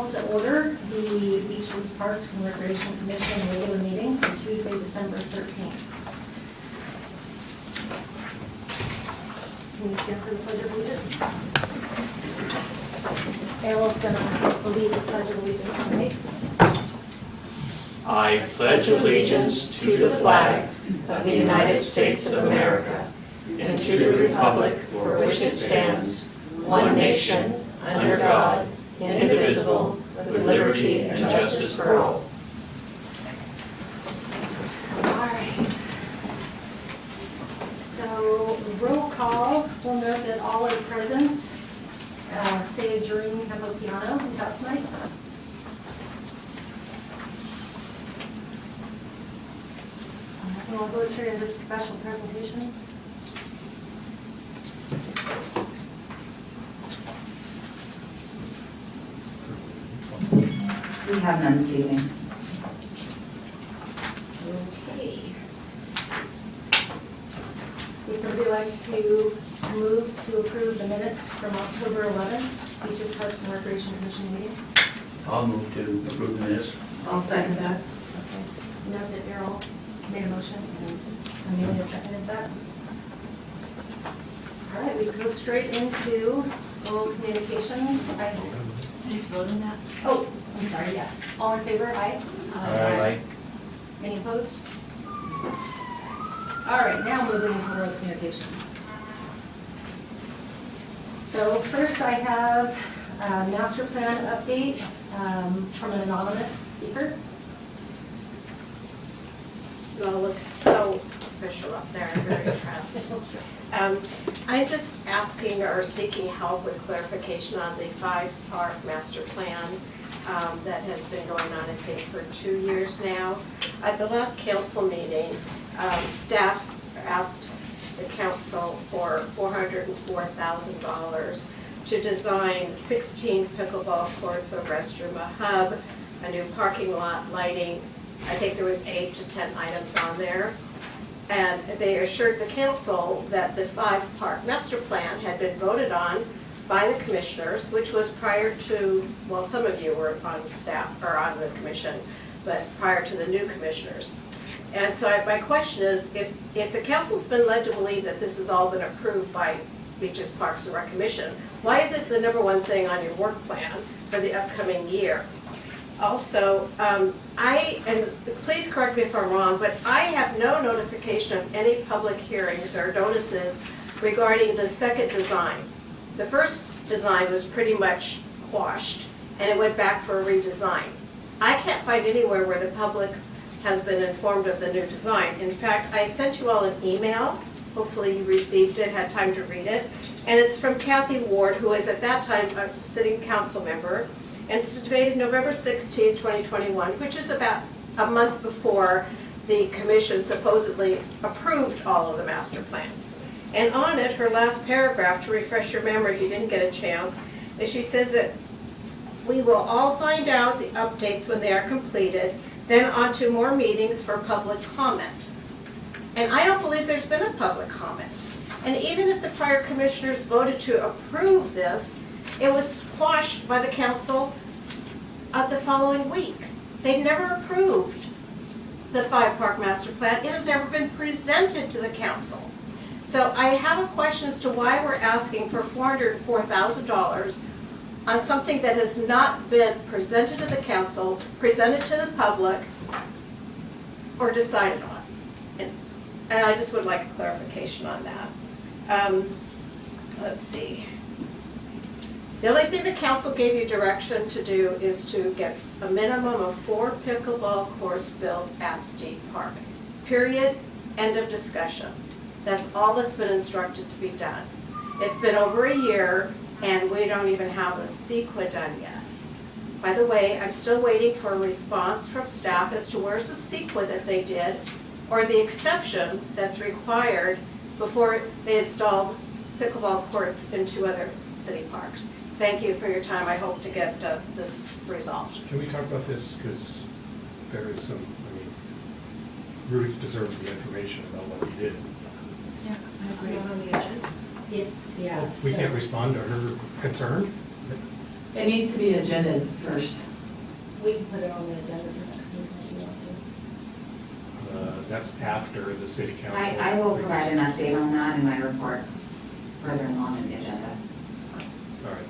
call to order the Beaches, Parks, and Recreation Commission regular meeting for Tuesday, December 13th. Can you stand for the Pledge of Allegiance? Errol's going to lead the Pledge of Allegiance tonight. I pledge allegiance to the flag of the United States of America and to the republic for which it stands, one nation, under God, indivisible, with liberty and justice for all. All right. So roll call, we'll note that all are present, save Doreen Capopiano, who's out tonight. And we'll go straight into special presentations. We have none this evening. Okay. Would somebody like to move to approve the minutes from October 11th, Beaches, Parks, and Recreation Commission meeting? I'll move to approve the minutes. I'll second that. Okay. Note that Errol made a motion and Amelia seconded that. All right, we go straight into oral communications. Did you vote on that? Oh, I'm sorry, yes. All in favor, aye? Aye. Any opposed? All right, now moving into oral communications. So first I have a master plan update from an anonymous speaker. You all look so official up there, I'm very impressed. I'm just asking or seeking help with clarification on the 5-part master plan that has been going on, I think, for 2 years now. At the last council meeting, staff asked the council for $404,000 to design 16 pickleball courts, a restroom, a hub, a new parking lot, lighting. I think there was 8 to 10 items on there. And they assured the council that the 5-part master plan had been voted on by the commissioners, which was prior to, well, some of you were on staff or on the commission, but prior to the new commissioners. And so my question is, if the council's been led to believe that this has all been approved by Beaches, Parks, and Rec Commission, why is it the #1 thing on your work plan for the upcoming year? Also, and please correct me if I'm wrong, but I have no notification of any public hearings or notices regarding the second design. The first design was pretty much quashed, and it went back for a redesign. I can't find anywhere where the public has been informed of the new design. In fact, I sent you all an email. Hopefully you received it, had time to read it. And it's from Kathy Ward, who is at that time a sitting council member. And it's dated November 16th, 2021, which is about a month before the commission supposedly approved all of the master plans. And on it, her last paragraph, to refresh your memory if you didn't get a chance, is she says that we will all find out the updates when they are completed, then on to more meetings for public comment. And I don't believe there's been a public comment. And even if the prior commissioners voted to approve this, it was quashed by the council the following week. They've never approved the 5-part master plan. It has never been presented to the council. So I have a question as to why we're asking for $404,000 on something that has not been presented to the council, presented to the public, or decided on. And I just would like a clarification on that. Let's see. The only thing the council gave you direction to do is to get a minimum of 4 pickleball courts built at Steep Park. Period. End of discussion. That's all that's been instructed to be done. It's been over a year and we don't even have a CEQA done yet. By the way, I'm still waiting for a response from staff as to where's the CEQA that they did or the exception that's required before they installed pickleball courts in 2 other city parks. Thank you for your time. I hope to get this resolved. Can we talk about this? Because there is some, Ruth deserves the information about what we did. Yeah, It's not on the agenda. It's, yeah. We can't respond to her concern? It needs to be agendaed first. We can put it on the agenda for next meeting if you want to. That's after the city council. I will provide an update on that in my report further along in the agenda. All right.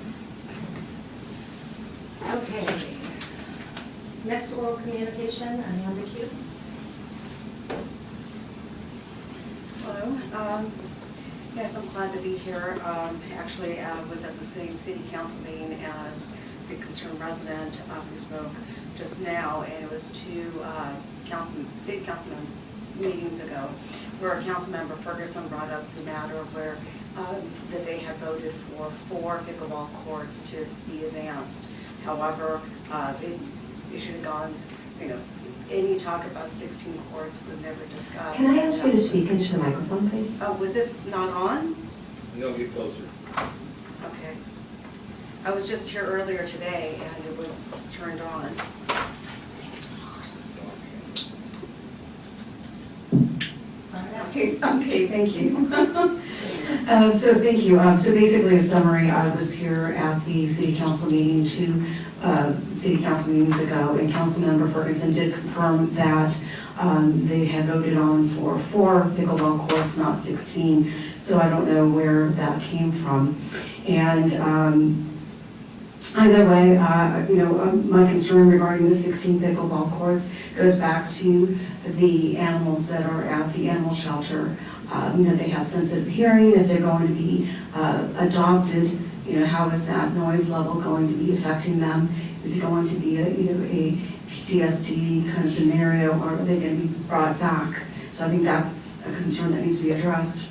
Okay. Next oral communication, Amanda Q. Hello. Yes, I'm glad to be here. Actually, I was at the same city council meeting as the concerned resident who spoke just now, and it was two city councilman meetings ago, where Councilmember Ferguson brought up the matter where that they had voted for 4 pickleball courts to be advanced. However, it should have gone, any talk about 16 courts was never discussed. Can I ask you to speak into the microphone, please? Was this not on? No, get closer. Okay. I was just here earlier today and it was turned on. Okay, thank you. So thank you. So basically, a summary, I was here at the city council meeting 2 city council meetings ago, and Councilmember Ferguson did confirm that they had voted on for 4 pickleball courts, not 16. So I don't know where that came from. And either way, my concern regarding the 16 pickleball courts goes back to the animals that are at the animal shelter. They have sensitive hearing. If they're going to be adopted, how is that noise level going to be affecting them? Is it going to be a PTSD kind of scenario, or are they going to be brought back? So I think that's a concern that needs to be addressed.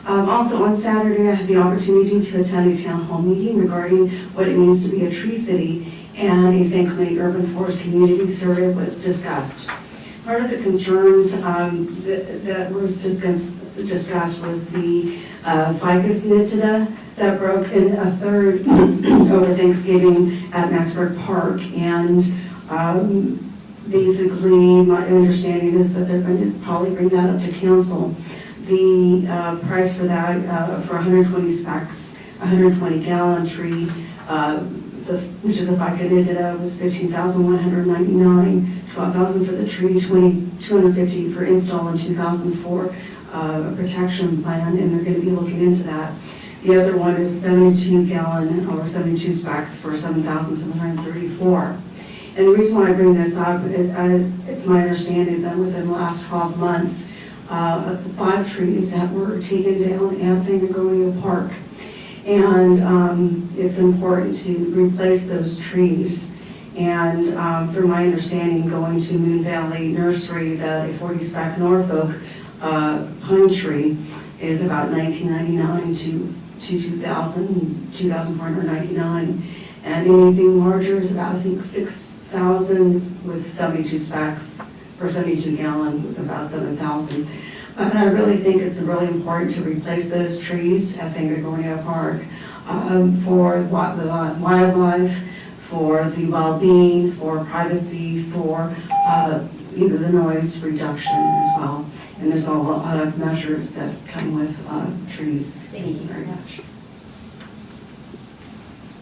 Also on Saturday, I had the opportunity to attend a town hall meeting regarding what it means to be a tree city, and a St. Cloud Urban Forest Community Survey was discussed. Part of the concerns that was discussed was the ficus nitida that broke in a third over Thanksgiving at Maxburg Park, and basically my understanding is that they're going to probably bring that up to council. The price for that, for 120 specs, 120-gallon tree, which is a ficus nitida, was $15,199, $12,000 for the tree, $250 for install, and $2,000 for a protection plan, and they're going to be looking into that. The other one is 72-gallon or 72 specs for $7,734. And the reason why I bring this up, it's my understanding that within the last 12 months, 5 trees that were taken down at San Gregorio Park. And it's important to replace those trees. And from my understanding, going to Moon Valley Nursery, the 40 spec Norfolk pine tree is about $1,999 to $2,499. And anything larger is about, I think, $6,000 with 72 specs for 72 gallon, about $7,000. But I really think it's really important to replace those trees at San Gregorio Park for the wildlife, for the well-being, for privacy, for either the noise reduction as well. And there's a lot of measures that come with trees. Thank you very much.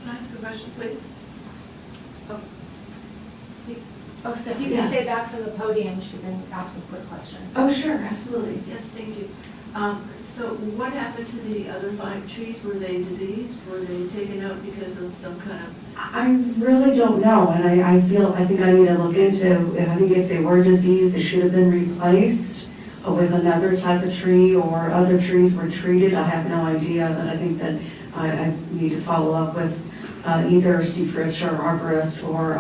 Can I ask a question, please? So if you can stay back from the podium, she can ask a quick question. Oh, sure, absolutely. Yes, thank you. So what happened to the other 5 trees? Were they diseased? Were they taken out because of some kind of? I really don't know, and I think I need to look into, I think if they were diseased, they should have been replaced with another type of tree, or other trees were treated. I have no idea, but I think that I need to follow up with either Steve Fritsch, our arborist, or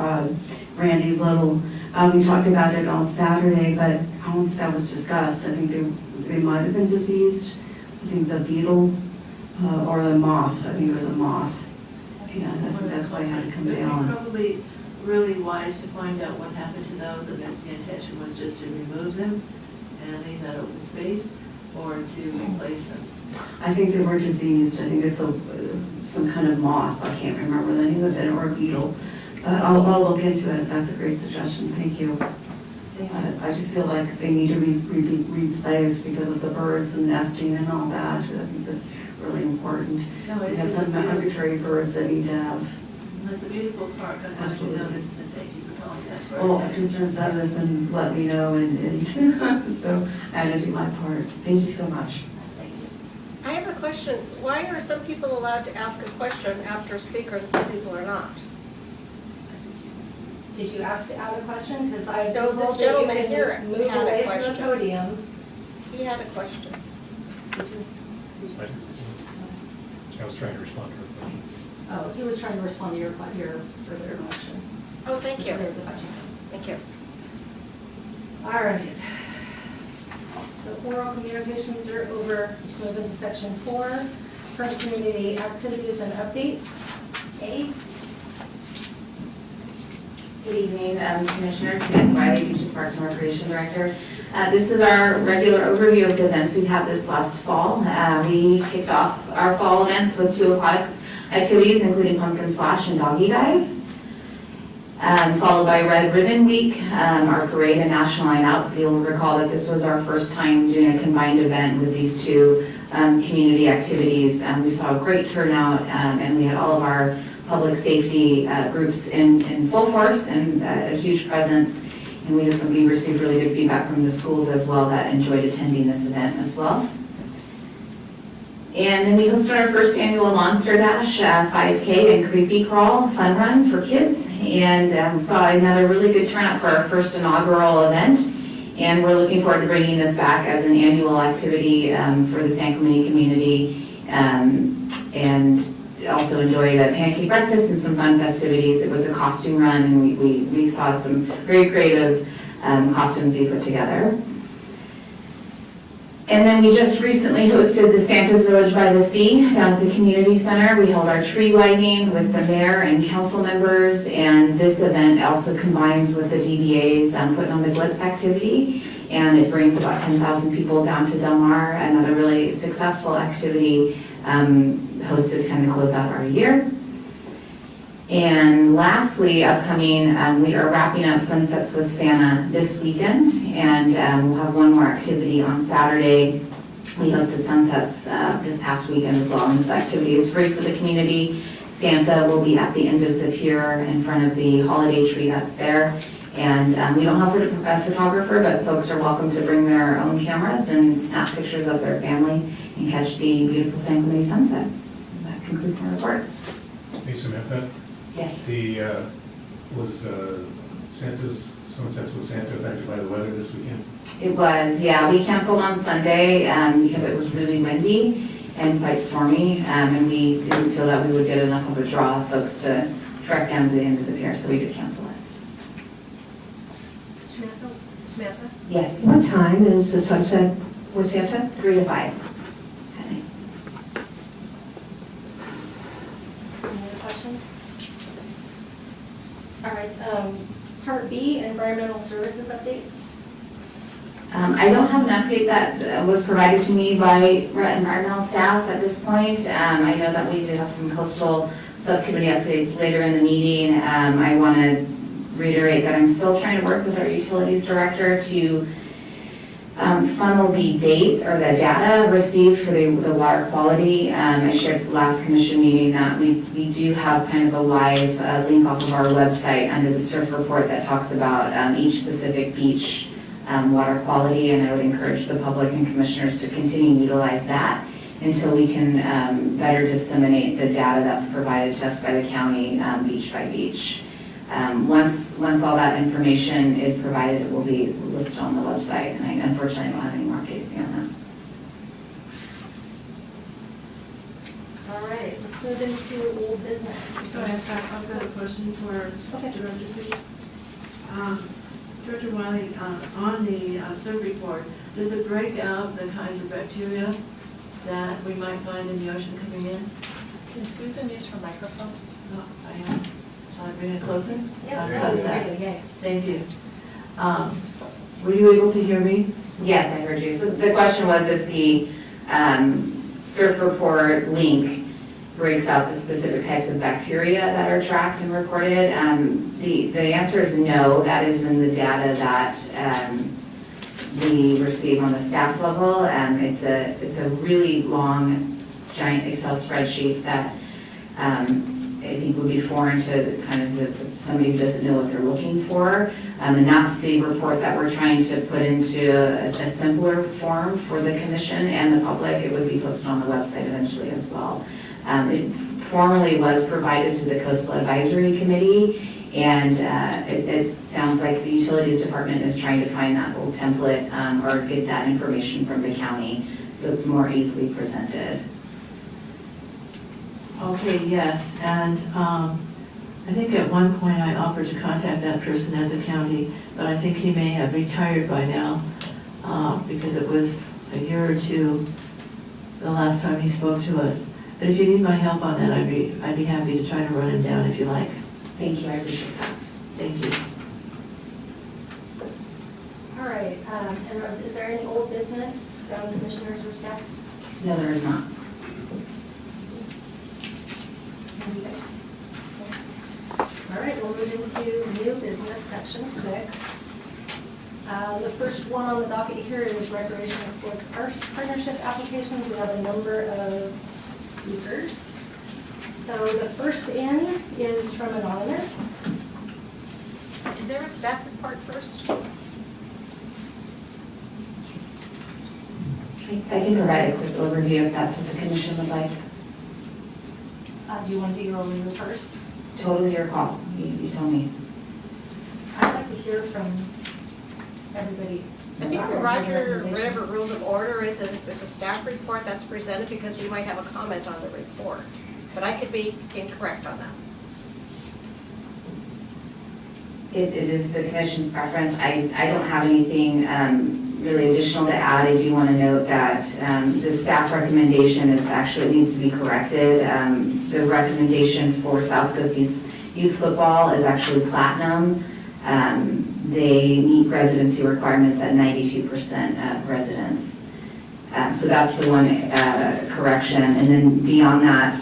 Randy Little. We talked about it on Saturday, but I don't think that was discussed. I think they might have been diseased. I think the beetle or the moth, I think it was a moth. And I think that's why I had to come down. Probably really wise to find out what happened to those, and if the intention was just to remove them and leave that open space, or to replace them. I think they were diseased. I think it's some kind of moth. I can't remember the name of it, or a beetle. But I'll look into it. That's a great suggestion. Thank you. I just feel like they need to be replaced because of the birds and nesting and all that. I think that's really important. No, We it's have some migratory birds that need to have It's a beautiful park, I know you noticed, and thank you for calling that for Well, attention. concerns of this and let me know, and so I had to do my part. Thank you so much. Thank you. I have a question. Why are some people allowed to ask a question after a speaker and some people are not? Did you ask to add a question? Because I No, told this that you gentleman here can move had a away from the question. podium. He had a question. Did you? I was trying to respond to her question. Oh, he was trying to respond to your further question. Oh, thank you. So there was a question. Thank you. All right. So oral communications are over. Let's move into section 4, current community activities and updates. A. Good evening, Commissioner Smith Wiley, Beaches Parks and Recreation Director. This is our regular overview of the events we've had this last fall. We kicked off our fall events with 2 aquatics activities, including pumpkin splash and doggy dive. Followed by Red Ribbon Week, our parade and national line out. You'll recall that this was our first time doing a combined event with these 2 community activities. We saw a great turnout, and we had all of our public safety groups in full force and a huge presence. And we received really good feedback from the schools as well that enjoyed attending this event as well. And then we hosted our first annual Monster Dash 5K and Creepy Crawl fun run for kids, and saw another really good turnout for our first inaugural event. And we're looking forward to bringing this back as an annual activity for the San Clemente community, and also enjoyed a pancake breakfast and some fun festivities. It was a costume run, and we saw some very creative costumes be put together. And then we just recently hosted the Santa's Village by the Sea down at the community center. We held our tree lighting with the mayor and council members, and this event also combines with the DBA's putting on the Glitz activity, and it brings about 10,000 people down to Del Mar, another really successful activity hosted to kind of close out our year. And lastly, upcoming, we are wrapping up Sunsets with Santa this weekend, and we'll have one more activity on Saturday. We hosted Sunsets this past weekend as well, and this activity is free for the community. Santa will be at the end of the pier in front of the holiday tree that's there. And we don't have a photographer, but folks are welcome to bring their own cameras and snap pictures of their family and catch the beautiful San Clemente sunset. That concludes my report. Hey, Samantha, Yes. was Santa's, Sunsets with Santa affected by the weather this weekend? It was, yeah. We canceled on Sunday because it was really windy and quite stormy, and we didn't feel that we would get enough of a draw of folks to trek down to the end of the pier, so we did cancel it. Samantha? Yes, What time is the sunset with Santa? 3 to 5. Any other questions? All right, part B, environmental services update. I don't have an update that was provided to me by environmental staff at this point. I know that we did have some coastal subcommittee updates later in the meeting. I want to reiterate that I'm still trying to work with our utilities director to funnel the dates or the data received for the water quality. I shared last commission meeting that we do have kind of a live link off of our website under the surf report that talks about each specific beach water quality, and I would encourage the public and commissioners to continue to utilize that until we can better disseminate the data that's provided to us by the county beach by beach. Once all that information is provided, it will be listed on the website, and I unfortunately don't have any more updates beyond that. All right, let's move into old business. So I've got a question for Director please. Director Wiley, on the surf report, does it break out the kinds of bacteria that we might find in the ocean coming in? Can Susan use her microphone? No, I am. Shall I bring it closer? Yeah, How's that? yay. Thank you. Were you able to hear me? Yes, I heard you. So the question was if the surf report link breaks out the specific types of bacteria that are tracked and recorded. The answer is no. That is in the data that we receive on the staff level. It's a really long, giant Excel spreadsheet that I think would be foreign to kind of somebody who doesn't know what they're looking for. And that's the report that we're trying to put into a simpler form for the commission and the public. It would be posted on the website eventually as well. It formerly was provided to the Coastal Advisory Committee, and it sounds like the Utilities Department is trying to find that old template or get that information from the county so it's more easily presented. Okay, yes, and I think at one point I offered to contact that person at the county, but I think he may have retired by now, because it was a year or two the last time he spoke to us. But if you need my help on that, I'd be happy to try to run him down if you like. Thank you, I appreciate that. Thank you. All right, and is there any old business from commissioners or staff? No, there is not. All right, we'll move into new business, section 6. The first one on the docket here is recreation and sports partnership applications. We have a number of speakers. So the first in is from Anonymous. Is there a staff report first? I can provide a quick overview if that's what the commission would like. Do you want to do your overview first? Totally your call, you tell me. I'd like to hear from everybody. I think about the their Roger, whatever recommendations. rules of order is a staff report that's presented because we might have a comment on the report. But I could be incorrect on that. It is the commission's preference. I don't have anything really additional to add. I do want to note that the staff recommendation is actually needs to be corrected. The recommendation for South Coast Youth Football is actually platinum. They meet residency requirements at 92% of residents. So that's the one correction. And then beyond that,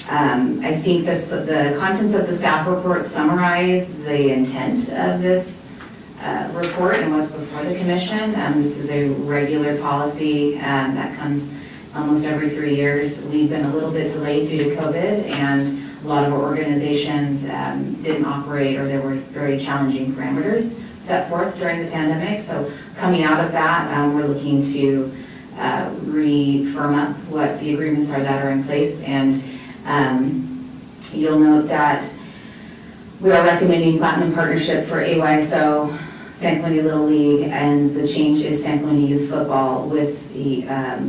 I think the contents of the staff report summarize the intent of this report and what's before the commission. This is a regular policy that comes almost every 3 years. We've been a little bit delayed due to COVID, and a lot of our organizations didn't operate, or there were very challenging parameters set forth during the pandemic. So coming out of that, we're looking to firm up what the agreements are that are in place. And you'll note that we are recommending platinum partnership for AYSO, San Clemente Little League, and the change is San Clemente Youth Football, with the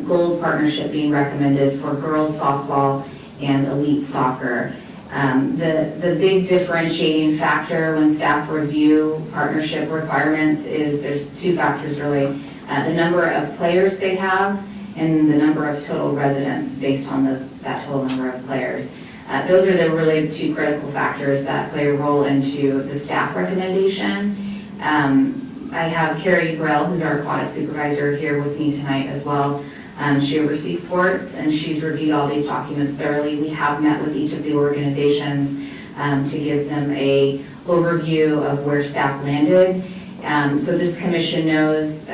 gold partnership being recommended for girls softball and elite soccer. The big differentiating factor when staff review partnership requirements is there's 2 factors really. The number of players they have and the number of total residents based on that total number of players. Those are the really 2 critical factors that play a role into the staff recommendation. I have Carrie Grell, who's our aquatic supervisor, here with me tonight as well. She oversees sports, and she's reviewed all these documents thoroughly. We have met with each of the organizations to give them a overview of where staff landed. So this commission knows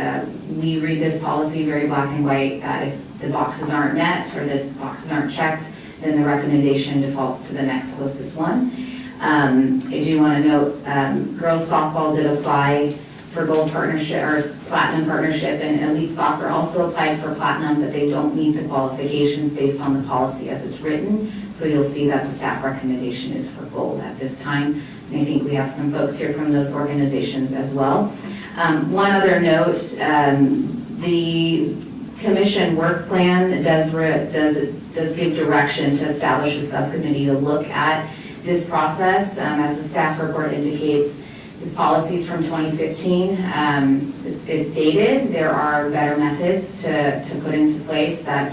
we read this policy very black and white, that if the boxes aren't met or the boxes aren't checked, then the recommendation defaults to the next closest one. I do want to note, girls softball did apply for gold partnership or platinum partnership, and elite soccer also applied for platinum, but they don't meet the qualifications based on the policy as it's written. So you'll see that the staff recommendation is for gold at this time. And I think we have some folks here from those organizations as well. One other note, the commission work plan does give direction to establish a subcommittee to look at this process. As the staff report indicates, this policy is from 2015. It's dated. There are better methods to put into place that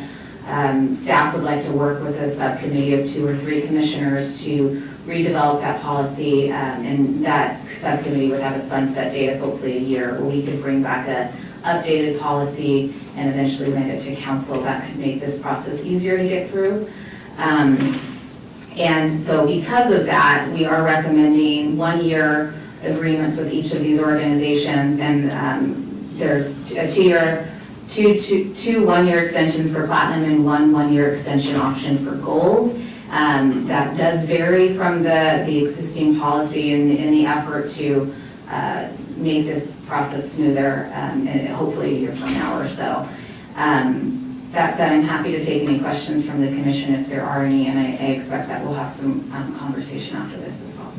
staff would like to work with a subcommittee of 2 or 3 commissioners to redevelop that policy, and that subcommittee would have a sunset date of hopefully a year, where we could bring back a updated policy and eventually land it to council. That could make this process easier to get through. And so because of that, we are recommending 1-year agreements with each of these organizations, and there's a 2 1-year extensions for platinum and 1 1-year extension option for gold. That does vary from the existing policy in the effort to make this process smoother, and hopefully a year from now or so. That said, I'm happy to take any questions from the commission if there are any, and I expect that we'll have some conversation after this as well.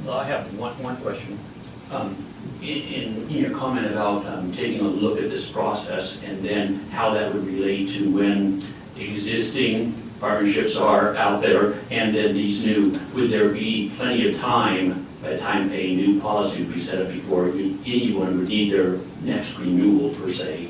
Well, I have one question. In your comment about taking a look at this process and then how that would relate to when existing partnerships are out there and then these new, would there be plenty of time, by the time a new policy would be set up before anyone would need their next renewal per se,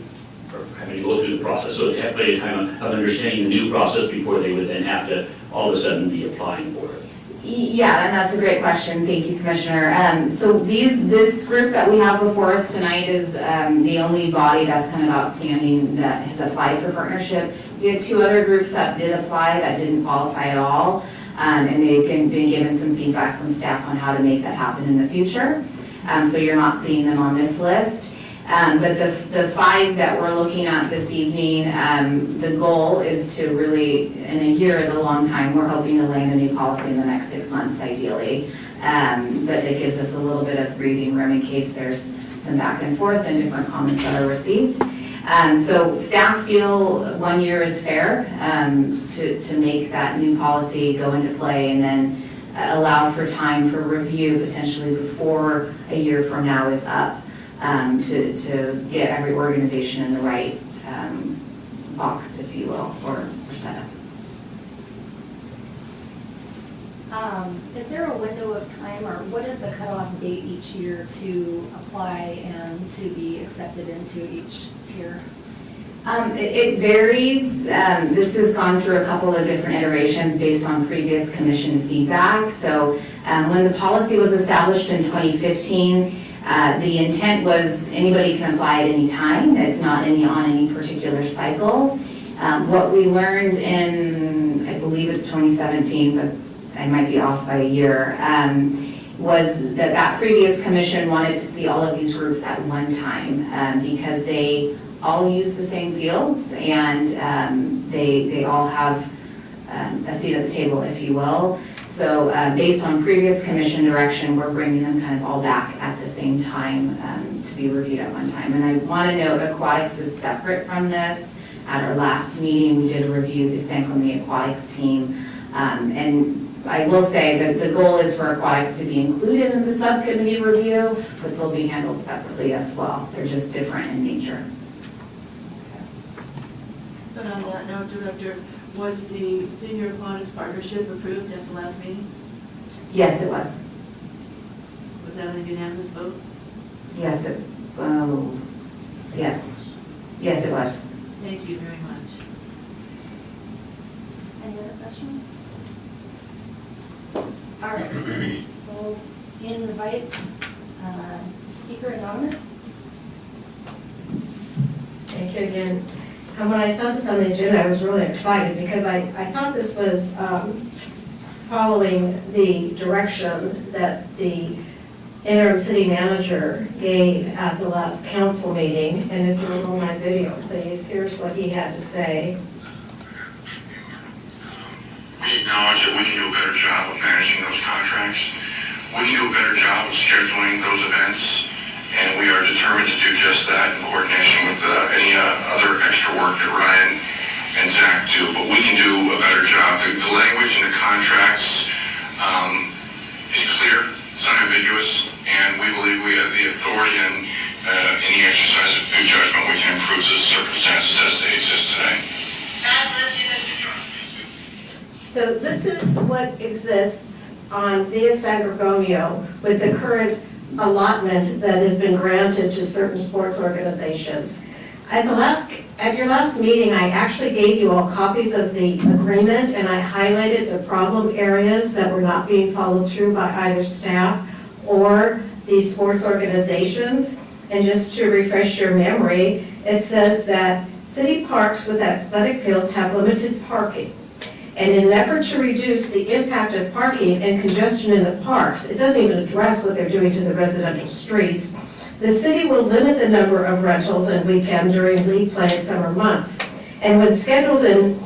or having to go through the process? So they have plenty of time of understanding the new process before they would then have to all of a sudden be applying for it. Yeah, and that's a great question. Thank you, Commissioner. So this group that we have before us tonight is the only body that's kind of outstanding that has applied for partnership. We had 2 other groups that did apply that didn't qualify at all, and they've been given some feedback from staff on how to make that happen in the future. So you're not seeing them on this list. But the 5 that we're looking at this evening, the goal is to really, and a year is a long time, we're hoping to land a new policy in the next 6 months ideally. But it gives us a little bit of breathing room in case there's some back and forth and different comments that are received. So staff feel 1 year is fair to make that new policy go into play and then allow for time for review potentially before a year from now is up. To get every organization in the right box, if you will, or setup. Is there a window of time, or what is the cutoff date each year to apply and to be accepted into each tier? It varies. This has gone through a couple of different iterations based on previous commission feedback. So when the policy was established in 2015, the intent was anybody can apply at any time. It's not on any particular cycle. What we learned in, I believe it's 2017, but I might be off by a year, was that previous commission wanted to see all of these groups at one time because they all use the same fields and they all have a seat at the table, if you will. So based on previous commission direction, we're bringing them kind of all back at the same time to be reviewed at one time. And I want to note aquatics is separate from this. At our last meeting, we did review the San Clemente Aquatics team. And I will say that the goal is for aquatics to be included in the subcommittee review, but they'll be handled separately as well. They're just different in nature. But on that note, Director, was the Senior Aquatics Partnership approved at the last meeting? Yes, it was. Was that a unanimous vote? Yes, yes. Yes, it was. Thank you very much. Any other questions? All right, we'll invite Speaker Anonymous. Thank you again. And when I saw this on the agenda, I was really excited because I thought this was following the direction that the interim city manager gave at the last council meeting. And if you'll roll my video, please, here's what he had to say. We acknowledge that we can do a better job of managing those contracts. We can do a better job of scheduling those events, and we are determined to do just that in coordination with any other extra work that Ryan and Zach do. But we can do a better job. The language in the contracts is clear, it's unambiguous, and we believe we have the authority and any exercise of good judgment we can improve the circumstances as they exist today. God bless you, Mr. Trump. So this is what exists on Via San Gorgonio with the current allotment that has been granted to certain sports organizations. At your last meeting, I actually gave you all copies of the agreement, and I highlighted the problem areas that were not being followed through by either staff or these sports organizations. And just to refresh your memory, it says that city parks with athletic fields have limited parking. And in an effort to reduce the impact of parking and congestion in the parks, it doesn't even address what they're doing to the residential streets, the city will limit the number of rentals and weekend during league play in summer months. And when scheduled in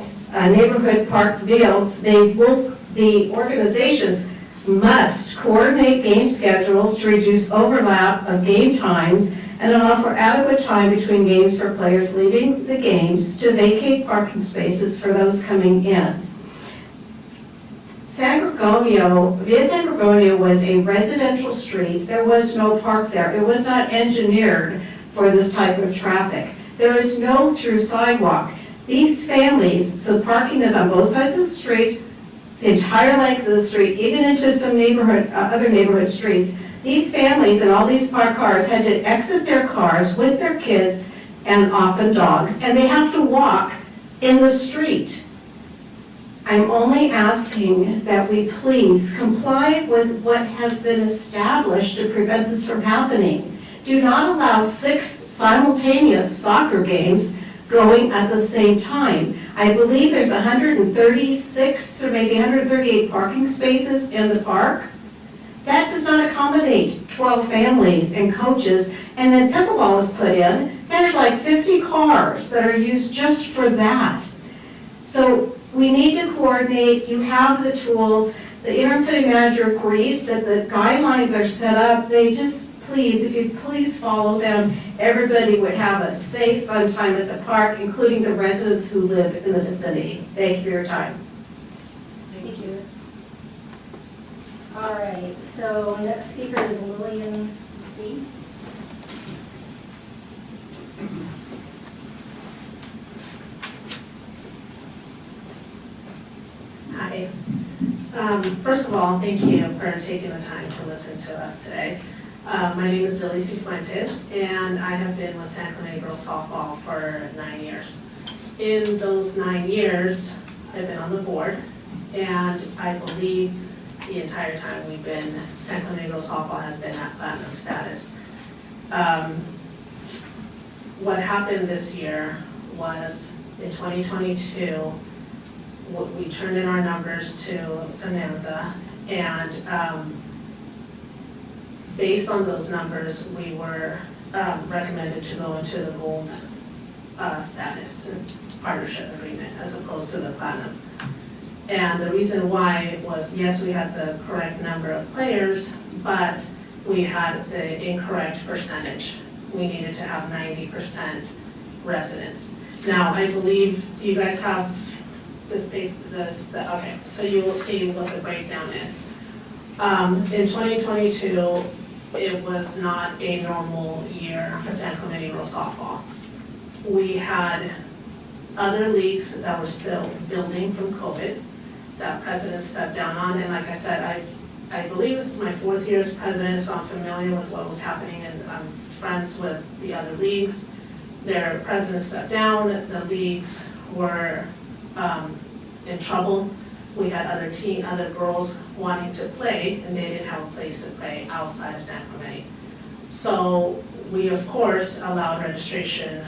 neighborhood park fields, the organizations must coordinate game schedules to reduce overlap of game times and allow for adequate time between games for players leaving the games to vacate parking spaces for those coming in. Via San Gorgonio was a residential street. There was no park there. It was not engineered for this type of traffic. There is no through sidewalk. These families, so parking is on both sides of the street, the entire length of the street, even into some other neighborhood streets. These families and all these parked cars had to exit their cars with their kids and often dogs, and they have to walk in the street. I'm only asking that we please comply with what has been established to prevent this from happening. Do not allow 6 simultaneous soccer games going at the same time. I believe there's 136 or maybe 138 parking spaces in the park. That does not accommodate 12 families and coaches, and then pickleball is put in. There's like 50 cars that are used just for that. So we need to coordinate. You have the tools. The interim city manager agrees that the guidelines are set up. They just, please, if you please follow them, everybody would have a safe, fun time at the park, including the residents who live in the vicinity. Thank you for your time. Thank you. All right, so next speaker is Lillian C. Hi. First of all, thank you for taking the time to listen to us today. My name is Lily Cifuentes, and I have been with San Clemente Girls Softball for 9 years. In those 9 years, I've been on the board, and I believe the entire time we've been, San Clemente Girls Softball has been at platinum status. What happened this year was in 2022, we turned in our numbers to Samantha, and based on those numbers, we were recommended to go into the gold status partnership agreement as opposed to the platinum. And the reason why was, yes, we had the correct number of players, but we had the incorrect percentage. We needed to have 90% residents. Now, I believe, do you guys have okay, so you will see what the breakdown is. In 2022, it was not a normal year for San Clemente Girls Softball. We had other leagues that were still building from COVID that president stepped down on, and like I said, I believe this is my 4th year as president, so I'm familiar with what was happening, and I'm friends with the other leagues. Their president stepped down, the leagues were in trouble. We had other girls wanting to play, and they didn't have a place to play outside of San Clemente. So we, of course, allowed registration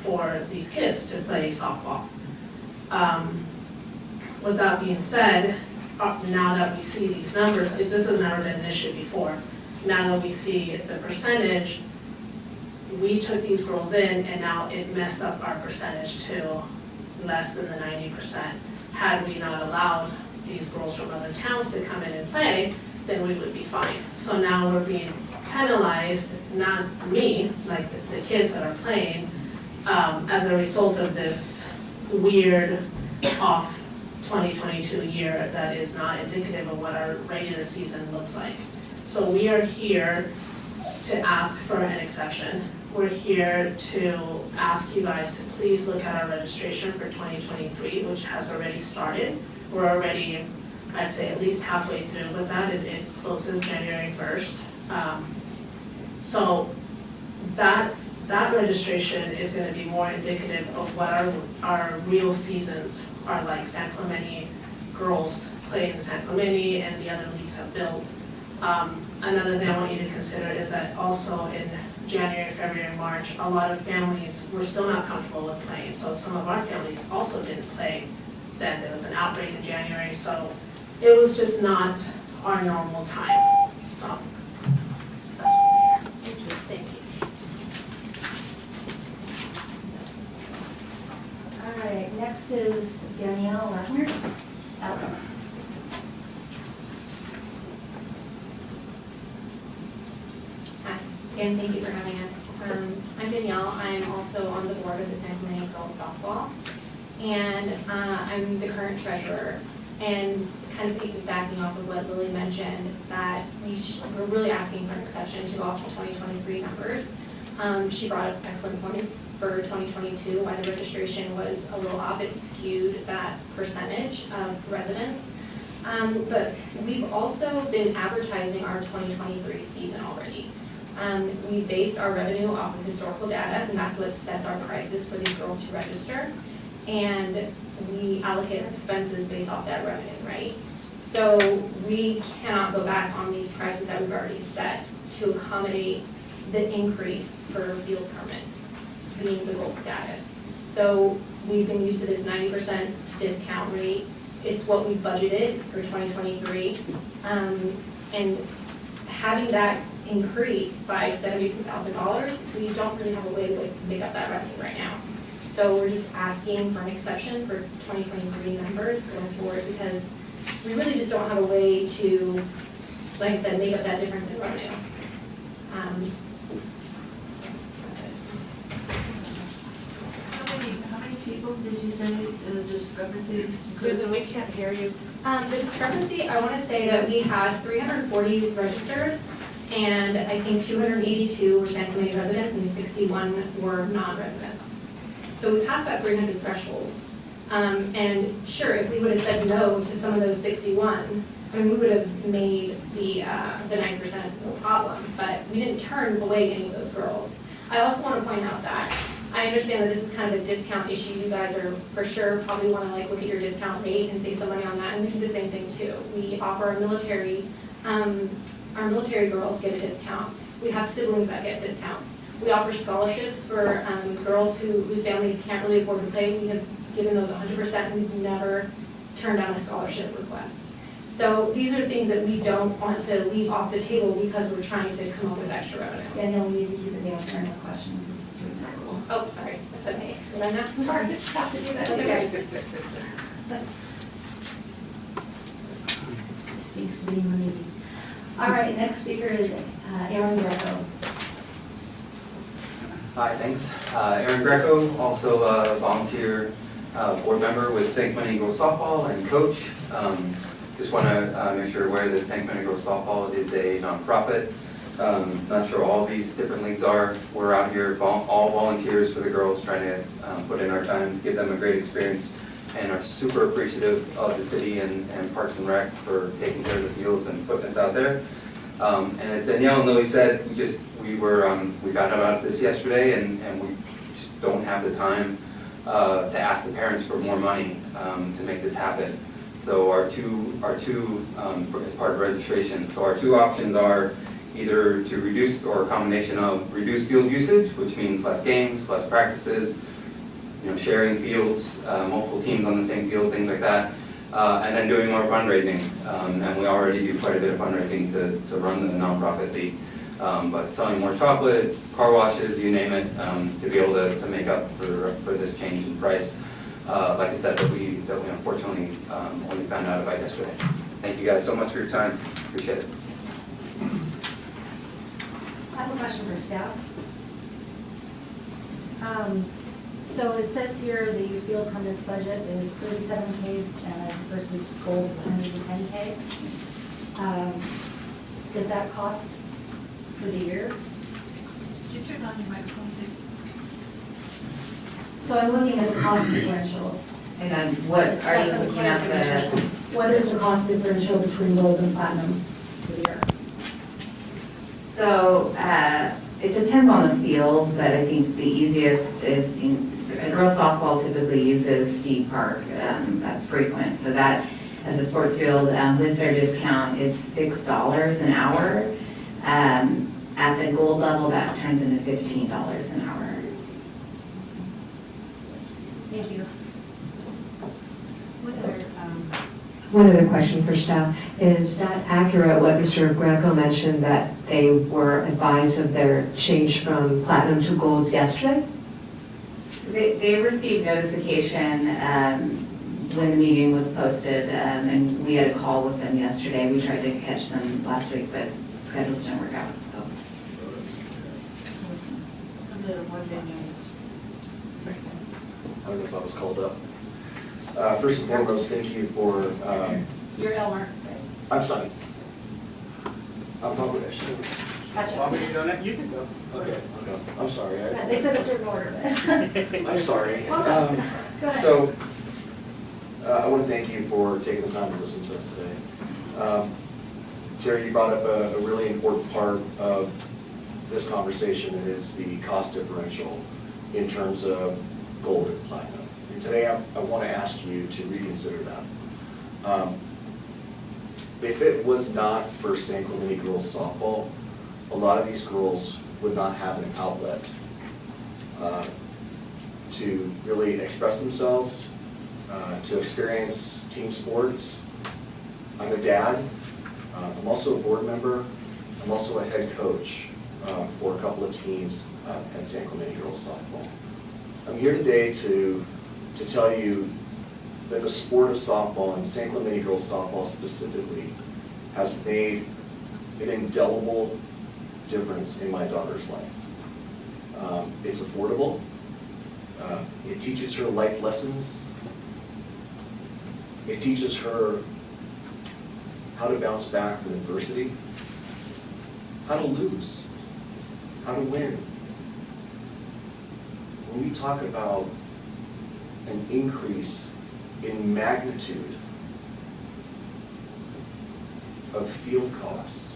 for these kids to play softball. With that being said, now that we see these numbers, this has never been an issue before. Now that we see the percentage, we took these girls in, and now it messed up our percentage to less than the 90%. Had we not allowed these girls from other towns to come in and play, then we would be fine. So now we're being penalized, not me, like the kids that are playing, as a result of this weird off 2022 year that is not indicative of what our regular season looks like. So we are here to ask for an exception. We're here to ask you guys to please look at our registration for 2023, which has already started. We're already, I'd say, at least halfway through with that. It closes January 1st. So that registration is going to be more indicative of what our real seasons are like. San Clemente girls play in San Clemente, and the other leagues have built. Another thing I want you to consider is that also in January, February, March, a lot of families were still not comfortable with playing. So some of our families also didn't play then. There was an outbreak in January, so it was just not our normal time. So that's what we're here. Thank you. All right, next is Danielle Wagner. Hi, again, thank you for having us. I'm Danielle. I'm also on the board of the San Clemente Girls Softball, and I'm the current treasurer. And kind of piggybacking off of what Lily mentioned, that we're really asking for an exception to go off the 2023 numbers. She brought up excellent points for 2022, why the registration was a little off. It skewed that percentage of residents. But we've also been advertising our 2023 season already. We based our revenue off of historical data, and that's what sets our prices for these girls to register. And we allocate our expenses based off that revenue, right? So we cannot go back on these prices that we've already set to accommodate the increase for field permits being the gold status. So we've been used to this 90% discount rate. It's what we budgeted for 2023. And having that increase by $72,000, we don't really have a way to make up that revenue right now. So we're just asking for an exception for 2023 numbers going forward, because we really just don't have a way to, like I said, make up that difference in revenue. How many people did you say the discrepancy? Susan, we can't hear you. The discrepancy, I want to say that we had 340 registered, and I think 282 were San Clemente residents and 61 were non-residents. So we passed that 300 threshold. And sure, if we would have said no to some of those 61, I mean, we would have made the 9% no problem, but we didn't turn away any of those girls. I also want to point out that I understand that this is kind of a discount issue. You guys are for sure probably want to like look at your discount rate and save some money on that, and we do the same thing too. We offer our military girls get a discount. We have siblings that get discounts. We offer scholarships for girls whose families can't really afford to pay. We have given those 100%. We've never turned down a scholarship request. So these are things that we don't want to leave off the table because we're trying to come up with extra revenue. Danielle, we need to keep answering the question. Oh, sorry, that's okay. Did I not? Sorry, just have to do that. That's okay. Steve's being the meeting. All right, next speaker is Aaron Greco. Hi, thanks. Aaron Greco, also a volunteer board member with San Clemente Girls Softball and coach. Just want to make sure you're aware that San Clemente Girls Softball is a nonprofit. Not sure all these different leagues are. We're out here all volunteers for the girls, trying to put in our time to give them a great experience, and are super appreciative of the city and Parks and Rec for taking care of the fields and putting us out there. And as Danielle and Lily said, we found out about this yesterday, and we just don't have the time to ask the parents for more money to make this happen. So our two as part of registration. So our two options are either to reduce, or a combination of reduced field usage, which means less games, less practices, sharing fields, multiple teams on the same field, things like that, and then doing more fundraising. And we already do quite a bit of fundraising to run the nonprofit league. But selling more chocolate, car washes, you name it, to be able to make up for this change in price. Like I said, that we unfortunately only found out about yesterday. Thank you guys so much for your time. Appreciate it. I have a question for staff. So it says here the field permits budget is $37K versus gold is $110K. Is that cost for the year? Could you turn on your microphone, please? So I'm looking at the cost differential. And then what are you looking at the? What is the cost differential between gold and platinum for the year? So it depends on the field, but I think the easiest is, girls softball typically uses Steve Park. That's frequent. So that, as a sports field, with their discount, is $6 an hour. At the gold level, that turns into $15 an hour. Thank you. One other question for staff. Is that accurate what Mr. Greco mentioned, that they were advised of their change from platinum to gold yesterday? So they received notification when the meeting was posted, and we had a call with them yesterday. We tried to catch them last week, but schedules didn't work out, so. I don't know if I was called up. First and foremost, thank you for, You're Elmer, right? I'm sorry. I'm probably, I should Gotcha. Want me to go next? You can go. Okay, I'll go. I'm sorry. They said a certain order, but. I'm sorry. Welcome. Go ahead. So, I want to thank you for taking the time to listen to us today. Terry, you brought up a really important part of this conversation. It is the cost differential in terms of gold and platinum. And today I want to ask you to reconsider that. If it was not for San Clemente girls softball, a lot of these girls would not have an outlet to really express themselves, to experience team sports. I'm a dad. I'm also a board member. I'm also a head coach for a couple of teams at San Clemente girls softball. I'm here today to tell you that the sport of softball, and San Clemente girls softball specifically, has made an indelible difference in my daughter's life. It's affordable. It teaches her life lessons. It teaches her how to bounce back from adversity, how to lose, how to win. When we talk about an increase in magnitude of field costs,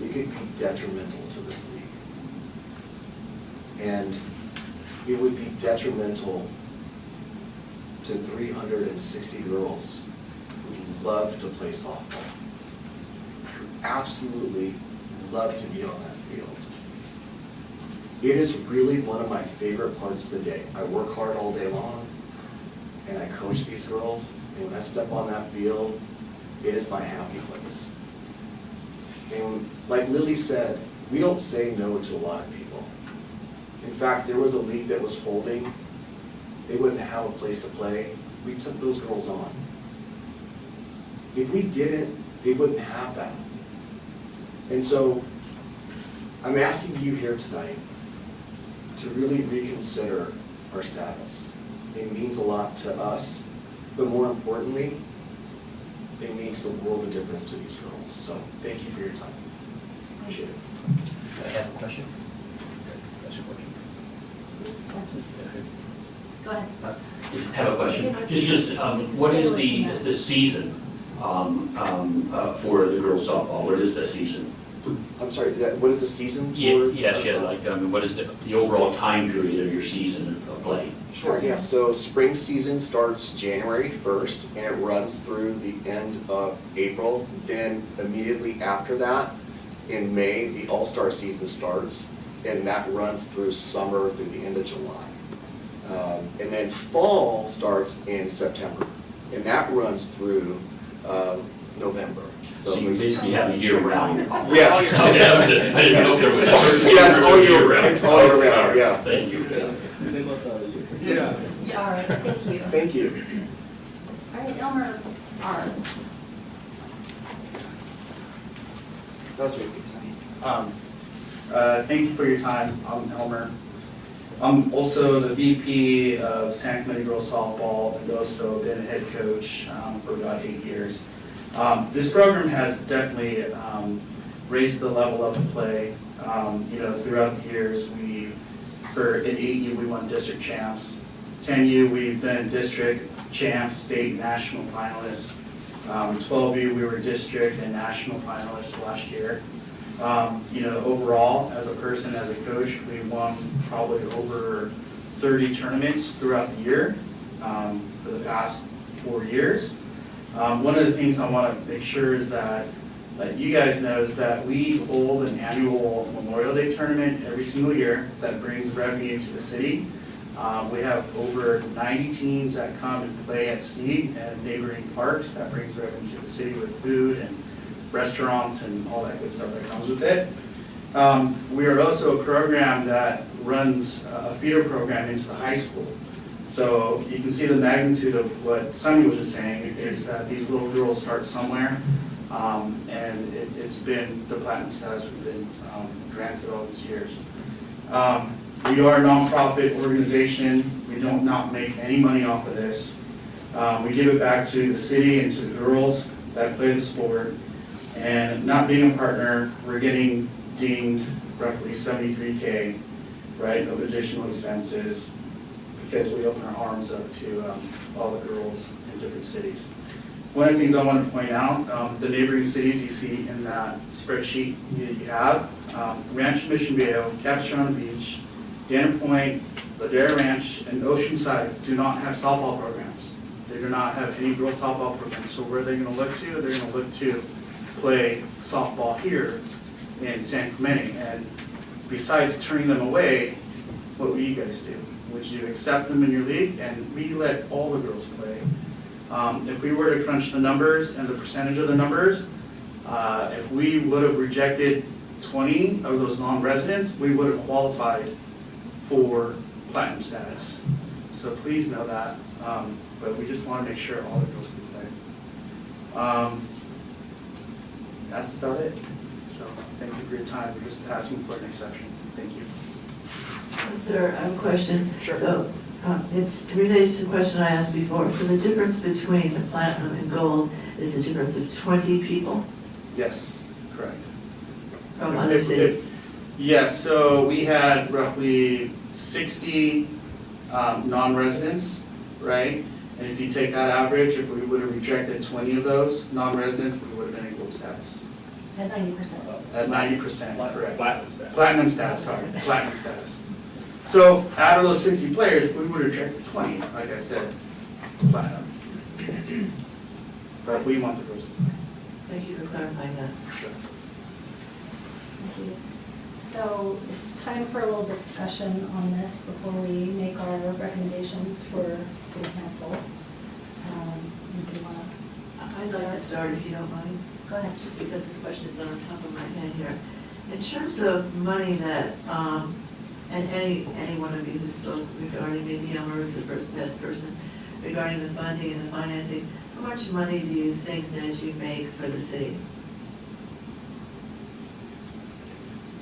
it could be detrimental to this league. And it would be detrimental to 360 girls who love to play softball, who absolutely love to be on that field. It is really one of my favorite parts of the day. I work hard all day long, and I coach these girls, and when I step on that field, it is my happy place. And like Lily said, we don't say no to a lot of people. In fact, there was a league that was folding. They wouldn't have a place to play. We took those girls on. If we didn't, they wouldn't have that. And so I'm asking you here tonight to really reconsider our status. It means a lot to us, but more importantly, it makes a world of difference to these girls. So thank you for your time. Appreciate it. I have a question. Go ahead. I have a question. What is the season for the girls softball? What is the season? I'm sorry, what is the season for? Yes, what is the overall time period of your season of play? Sure, yeah, so spring season starts January 1st and it runs through the end of April. Then immediately after that, in May, the All-Star season starts, and that runs through summer through the end of July. And then fall starts in September, and that runs through November. So you basically have a year-round. Yes. I didn't know if there was a certain season. Yeah, it's all year round. It's all year round, yeah. Thank you. Yeah. All right, thank you. Thank you. All right, Elmer R. That was really exciting. Thank you for your time. I'm Elmer. I'm also the VP of San Clemente Girls Softball and also been a head coach for about 8 years. This program has definitely raised the level of play. Throughout the years, in 8U we won district champs. 10U we've been district champs, state, national finalists. 12U we were district and national finalists last year. Overall, as a person, as a coach, we won probably over 30 tournaments throughout the year for the past 4 years. One of the things I want to make sure is that you guys know is that we hold an annual Memorial Day tournament every single year that brings revenue to the city. We have over 90 teams that come and play at Snead and neighboring parks. That brings revenue to the city with food and restaurants and all that good stuff that comes with it. We are also a program that runs a feeder program into the high school. So you can see the magnitude of what Sunny was just saying, is that these little girls start somewhere. And it's been the platinum status we've been granted all these years. We are a nonprofit organization. We don't not make any money off of this. We give it back to the city and to the girls that play the sport. And not being a partner, we're getting dinged roughly $73K, right, of additional expenses because we open our arms up to all the girls in different cities. One of the things I want to point out, the neighboring cities you see in that spreadsheet that you have, Rancho Mission Viejo, Capistrano Beach, Dana Point, Ladera Ranch, and Oceanside do not have softball programs. They do not have any girls softball programs. So where are they going to look to? They're going to look to play softball here in San Clemente. And besides turning them away, what would you guys do? Would you accept them in your league? And we let all the girls play. If we were to crunch the numbers and the percentage of the numbers, if we would have rejected 20 of those non-residents, we would have qualified for platinum status. So please know that, but we just want to make sure all the girls can play. That's about it. So thank you for your time. We're just asking for an exception. Thank you. Sir, I have a question. Sure. So, it's related to the question I asked before. So the difference between the platinum and gold is the difference of 20 people Yes, correct. from other cities? Yes, so we had roughly 60 non-residents, right? And if you take that average, if we would have rejected 20 of those non-residents, we would have been equal status. At 90%. At 90%, correct. Platinum status. Platinum status, sorry, platinum status. So out of those 60 players, we would have rejected 20, like I said, platinum. But we want the girls to play. Thank you for clarifying that. Sure. Thank you. So it's time for a little discussion on this before we make our recommendations for city council. If you want to. I'd like to start, if you don't mind. Go ahead. Just because this question is on top of my head here. In terms of money that, and any one of you who spoke regarding, maybe Elmer is the best person, regarding the funding and the financing, how much money do you think that you make for the city?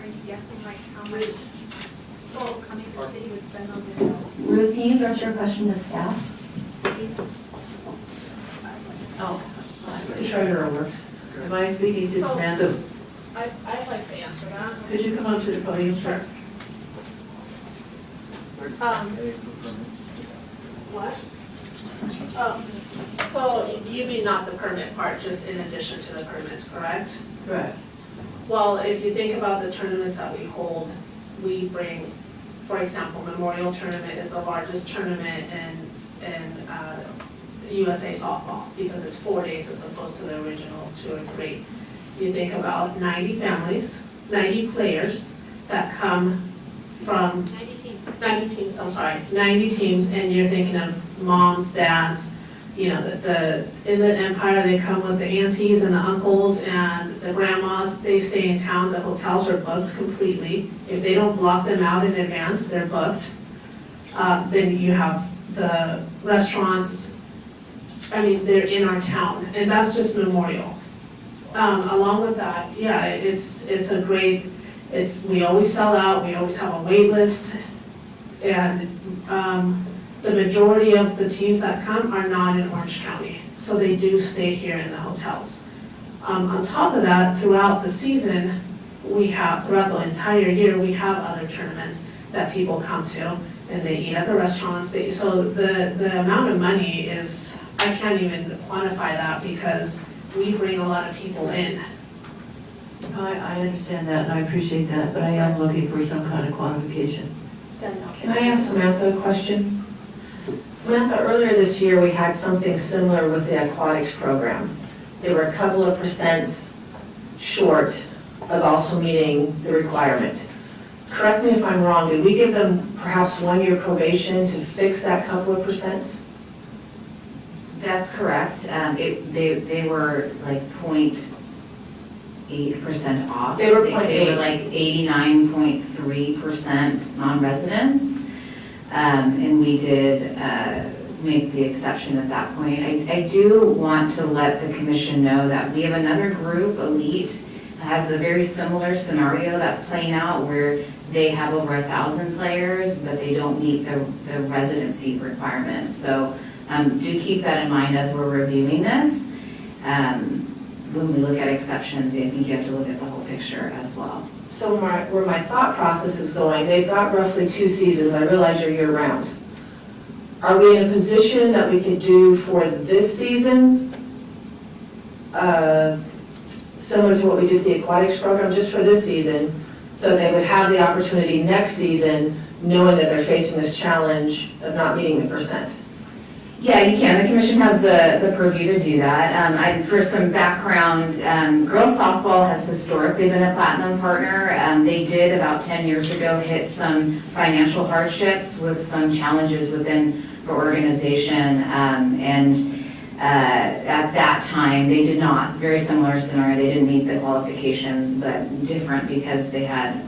Are you guessing like how much people coming to the city would spend on development? Ruth, can you address your question to staff? Oh, The treasurer works. am I speaking to Samantha? I'd like to answer that. Could you come up to the podium, please? What? So you mean not the permit part, just in addition to the permits, correct? Correct. Well, if you think about the tournaments that we hold, we bring, for example, Memorial Tournament is the largest tournament in USA softball because it's 4 days as opposed to the original 2 or 3. You think about 90 families, 90 players that come from 90 teams, I'm sorry, 90 teams, and you're thinking of moms, dads, you know, the Inland Empire, they come with the aunties and the uncles and the grandmas, they stay in town, the hotels are booked completely. If they don't block them out in advance, they're booked. Then you have the restaurants, I mean, they're in our town, and that's just Memorial. Along with that, yeah, it's a great, we always sell out, we always have a wait list, and the majority of the teams that come are not in Orange County, so they do stay here in the hotels. On top of that, throughout the season, throughout the entire year, we have other tournaments that people come to, and they eat at the restaurants. So the amount of money is, I can't even quantify that because we bring a lot of people in. I understand that and I appreciate that, but I am looking for some kind of quantification. Can I ask Samantha a question? Samantha, earlier this year, we had something similar with the aquatics program. They were a couple of percents short of also meeting the requirement. Correct me if I'm wrong, did we give them perhaps 1-year probation to fix that couple of percents? That's correct. They were like 0.8% off. They were They were 0.8. like 89.3% non-residents. And we did make the exception at that point. I do want to let the commission know that we have another group, Elite, has a very similar scenario that's playing out where they have over 1,000 players, but they don't meet the residency requirements. So do keep that in mind as we're reviewing this. When we look at exceptions, I think you have to look at the whole picture as well. So where my thought process is going, they've got roughly 2 seasons, I realize you're year-round. Are we in a position that we could do for this season, similar to what we do for the aquatics program, just for this season, so they would have the opportunity next season, knowing that they're facing this challenge of not meeting the %? Yeah, you can. The commission has the purview to do that. For some background, girls softball has historically been a platinum partner. They did about 10 years ago hit some financial hardships with some challenges within her organization. At that time, they did not, very similar scenario, they didn't meet the qualifications, but different because they had,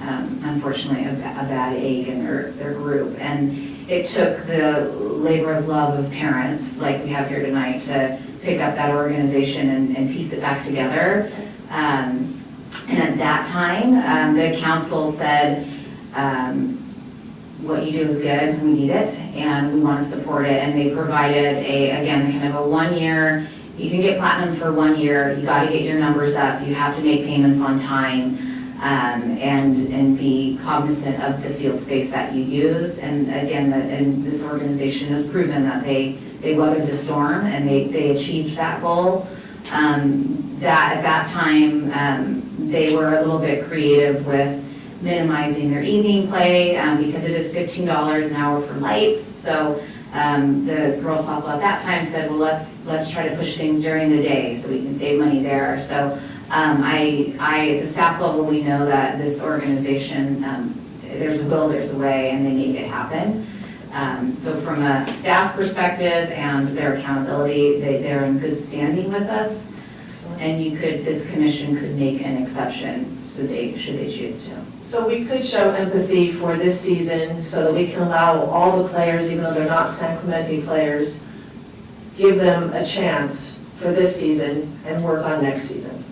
unfortunately, a bad egg in their group. And it took the labor of love of parents, like we have here tonight, to pick up that organization and piece it back together. And at that time, the council said, what you do is good, we need it, and we want to support it. And they provided again, kind of a 1 year, you can get platinum for 1 year, you got to get your numbers up, you have to make payments on time. And be cognizant of the field space that you use. And again, and this organization has proven that they weathered the storm and they achieved that goal. That at that time, they were a little bit creative with minimizing their evening play because it is $15 an hour for lights. So the girls softball at that time said, well, let's try to push things during the day so we can save money there. So at the staff level, we know that this organization, there's a will, there's a way, and they make it happen. So from a staff perspective and their accountability, they're in good standing with us. And this commission could make an exception should they choose to. So we could show empathy for this season so that we can allow all the players, even though they're not San Clemente players, give them a chance for this season and work on next season.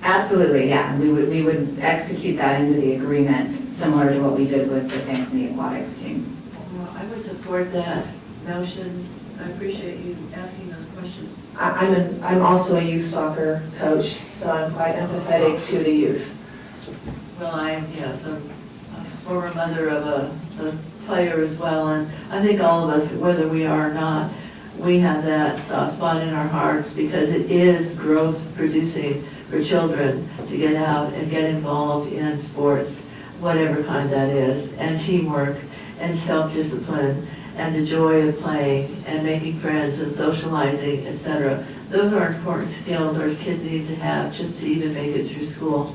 Absolutely, yeah. We would execute that into the agreement, similar to what we did with the San Clemente Aquatics team. Well, I would support that motion. I appreciate you asking those questions. I'm also a youth soccer coach, so I'm quite empathetic to the youth. Well, I'm a former mother of a player as well, and I think all of us, whether we are or not, we have that soft spot in our hearts because it is growth producing for children to get out and get involved in sports, whatever kind that is, and teamwork and self-discipline and the joy of playing and making friends and socializing, etc. Those are important skills our kids need to have just to even make it through school.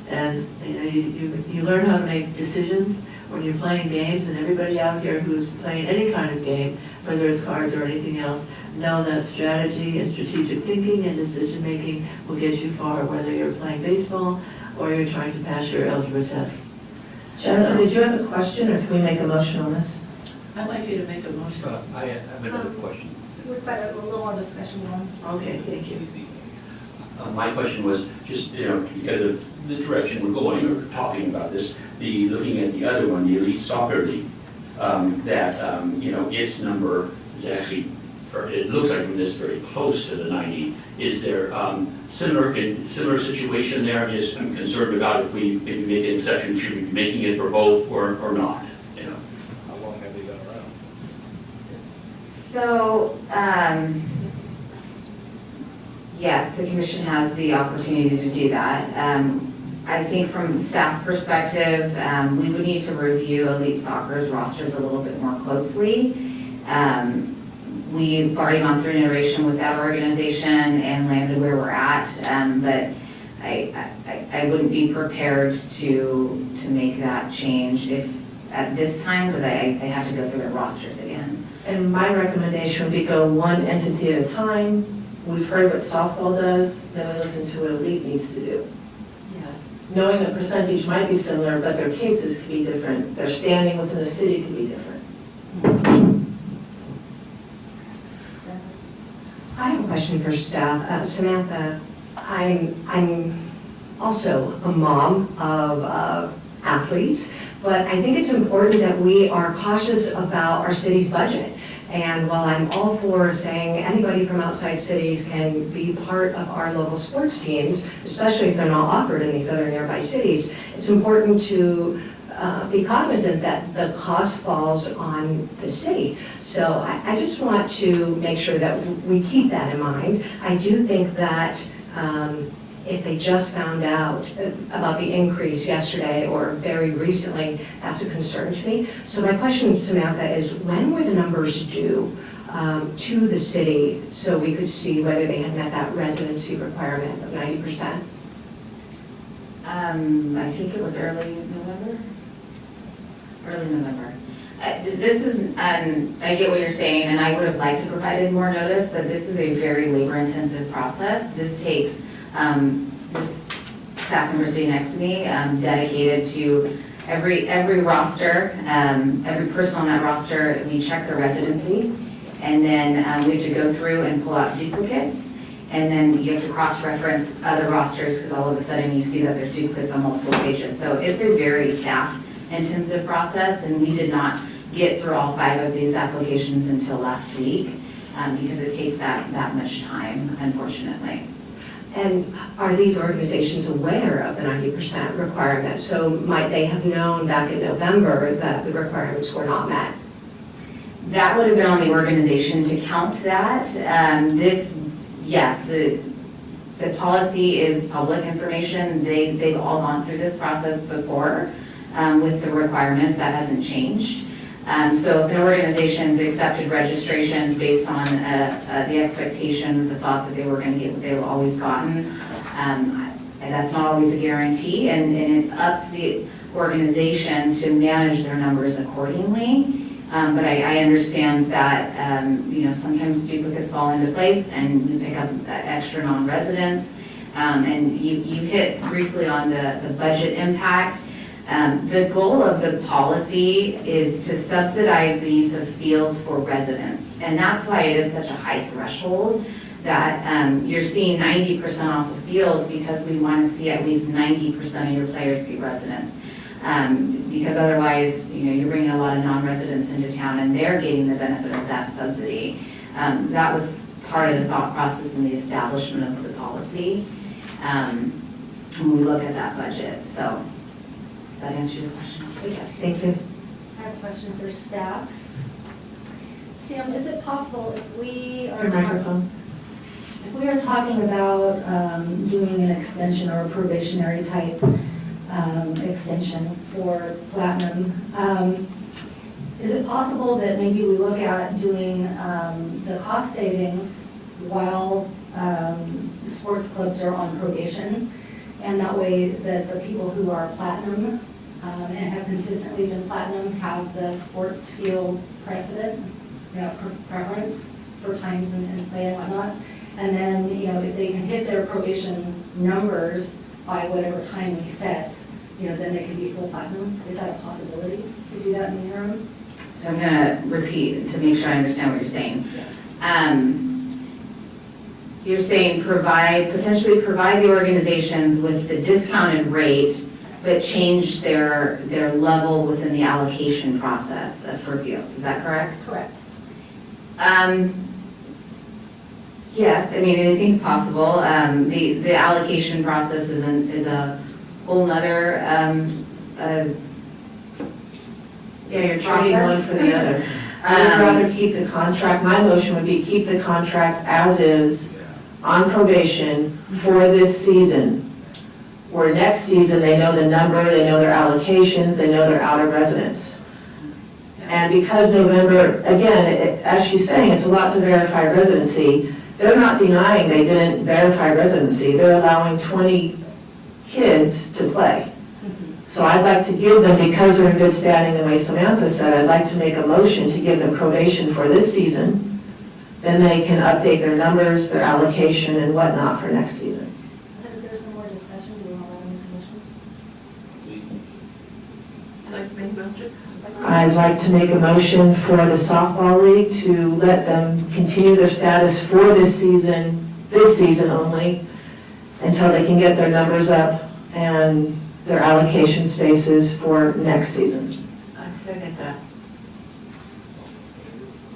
And you learn how to make decisions when you're playing games, and everybody out here who's playing any kind of game, whether it's cards or anything else, know that strategy and strategic thinking and decision making will get you far, whether you're playing baseball or you're trying to pass your algebra test. Jennifer, did you have a question, or can we make a motion on this? I'd like you to make a motion. I have another question. We've got a little more discussion going. Okay, thank you. My question was just, because of the direction we're going or talking about this, looking at the other one, the Elite Soccer League, its number is actually, it looks like from this, very close to the 90. Is there similar situation there? I'm concerned about if we maybe make an exception, should we be making it for both or not? How long have they been around? So, yes, the commission has the opportunity to do that. I think from the staff perspective, we would need to review Elite Soccer's rosters a little bit more closely. We've already gone through an iteration with that organization and landed where we're at, but I wouldn't be prepared to make that change at this time, because I have to go through their rosters again. And my recommendation would be go one entity at a time, we've heard what softball does, then we listen to what elite needs to do. Knowing the percentage might be similar, but their cases could be different, their standing within the city could be different. I have a question for staff. Samantha, I'm also a mom of athletes, but I think it's important that we are cautious about our city's budget. And while I'm all for saying anybody from outside cities can be part of our local sports teams, especially if they're not offered in these other nearby cities, it's important to be cognizant that the cost falls on the city. So I just want to make sure that we keep that in mind. I do think that if they just found out about the increase yesterday or very recently, that's a concern to me. So my question, Samantha, is when were the numbers due to the city so we could see whether they had met that residency requirement of 90%? I think it was early November. Early November. This is, I get what you're saying, and I would have liked to provide more notice, but this is a very labor-intensive process. This takes this staff member sitting next to me, dedicated to every roster, every person on that roster. We check their residency, and then we have to go through and pull out duplicates, and then you have to cross-reference other rosters because all of a sudden you see that there's duplicates on multiple pages. So it's a very staff-intensive process, and we did not get through all 5 of these applications until last week because it takes that much time, unfortunately. And are these organizations aware of the 90% requirement? So might they have known back in November that the requirements were not met? That would have been on the organization to count that. Yes, the policy is public information. They've all gone through this process before with the requirements. That hasn't changed. So if an organization's accepted registrations based on the expectation, the thought that they were going to get what they've always gotten, that's not always a guarantee, and it's up to the organization to manage their numbers accordingly. But I understand that sometimes duplicates fall into place, and you pick up extra non-residents. And you hit briefly on the budget impact. The goal of the policy is to subsidize the use of fields for residents, and that's why it is such a high threshold that you're seeing 90% off of fields, because we want to see at least 90% of your players be residents. Because otherwise, you're bringing a lot of non-residents into town and they're getting the benefit of that subsidy. That was part of the thought process in the establishment of the policy when we look at that budget. So does that answer your question? Yes, thank you. I have a question for staff. Sam, is it possible if we are Your microphone. If we are talking about doing an extension or a probationary type extension for Platinum, is it possible that maybe we look at doing the cost savings while sports clubs are on probation? And that way that the people who are Platinum and have consistently been Platinum have the sports field precedent, preference for times and play and whatnot. And then, if they can hit their probation numbers by whatever time we set, then they can be full Platinum. Is that a possibility to do that in the interim? So I'm going to repeat to make sure I understand what you're saying. You're saying potentially provide the organizations with the discounted rate, but change their level within the allocation process for fields. Is that correct? Correct. Yes, I mean, anything's possible. The allocation process is a whole nother you're trading one for the other. I would rather keep the contract, my motion would be keep the contract as is on probation for this season. Where next season, they know the number, they know their allocations, they know they're out of residence. And because November, again, as she's saying, it's a lot to verify residency. They're not denying they didn't verify residency. They're allowing 20 kids to play. So I'd like to give them, because they're in good standing, the way Samantha said, I'd like to make a motion to give them probation for this season then they can update their numbers, their allocation and whatnot for next season. If there's no more discussion, do we want to have any motion? Would you like to make a motion? I'd like to make a motion for the softball league to let them continue their status for this season only, until they can get their numbers up and their allocation spaces for next season. I second that.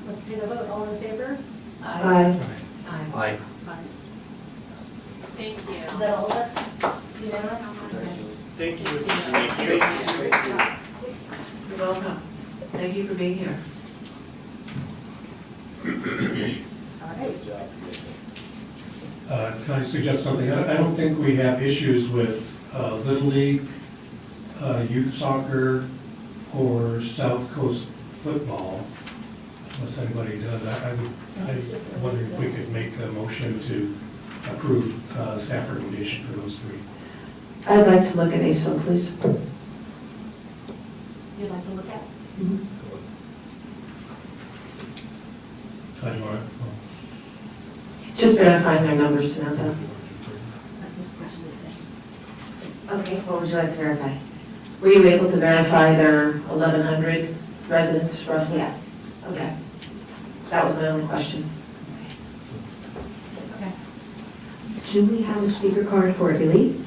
Let's take a vote. All in favor? Aye. Aye. Thank you. Is that all of us? Unanimous? Thank you. You're welcome. Thank you for being here. All right. Can I suggest something? I don't think we have issues with Little League, youth soccer, or South Coast football, unless anybody does. I wonder if we could make a motion to approve staff recommendation for those three. I'd like to look at ASO, please. You'd like to look at? I don't know. Just verifying their numbers, Samantha. That's this question we say. Okay, what would you like to verify? Were you able to verify their 1,100 residents roughly? Yes. Okay. That was my only question. Okay. Do we have a speaker card for Elite?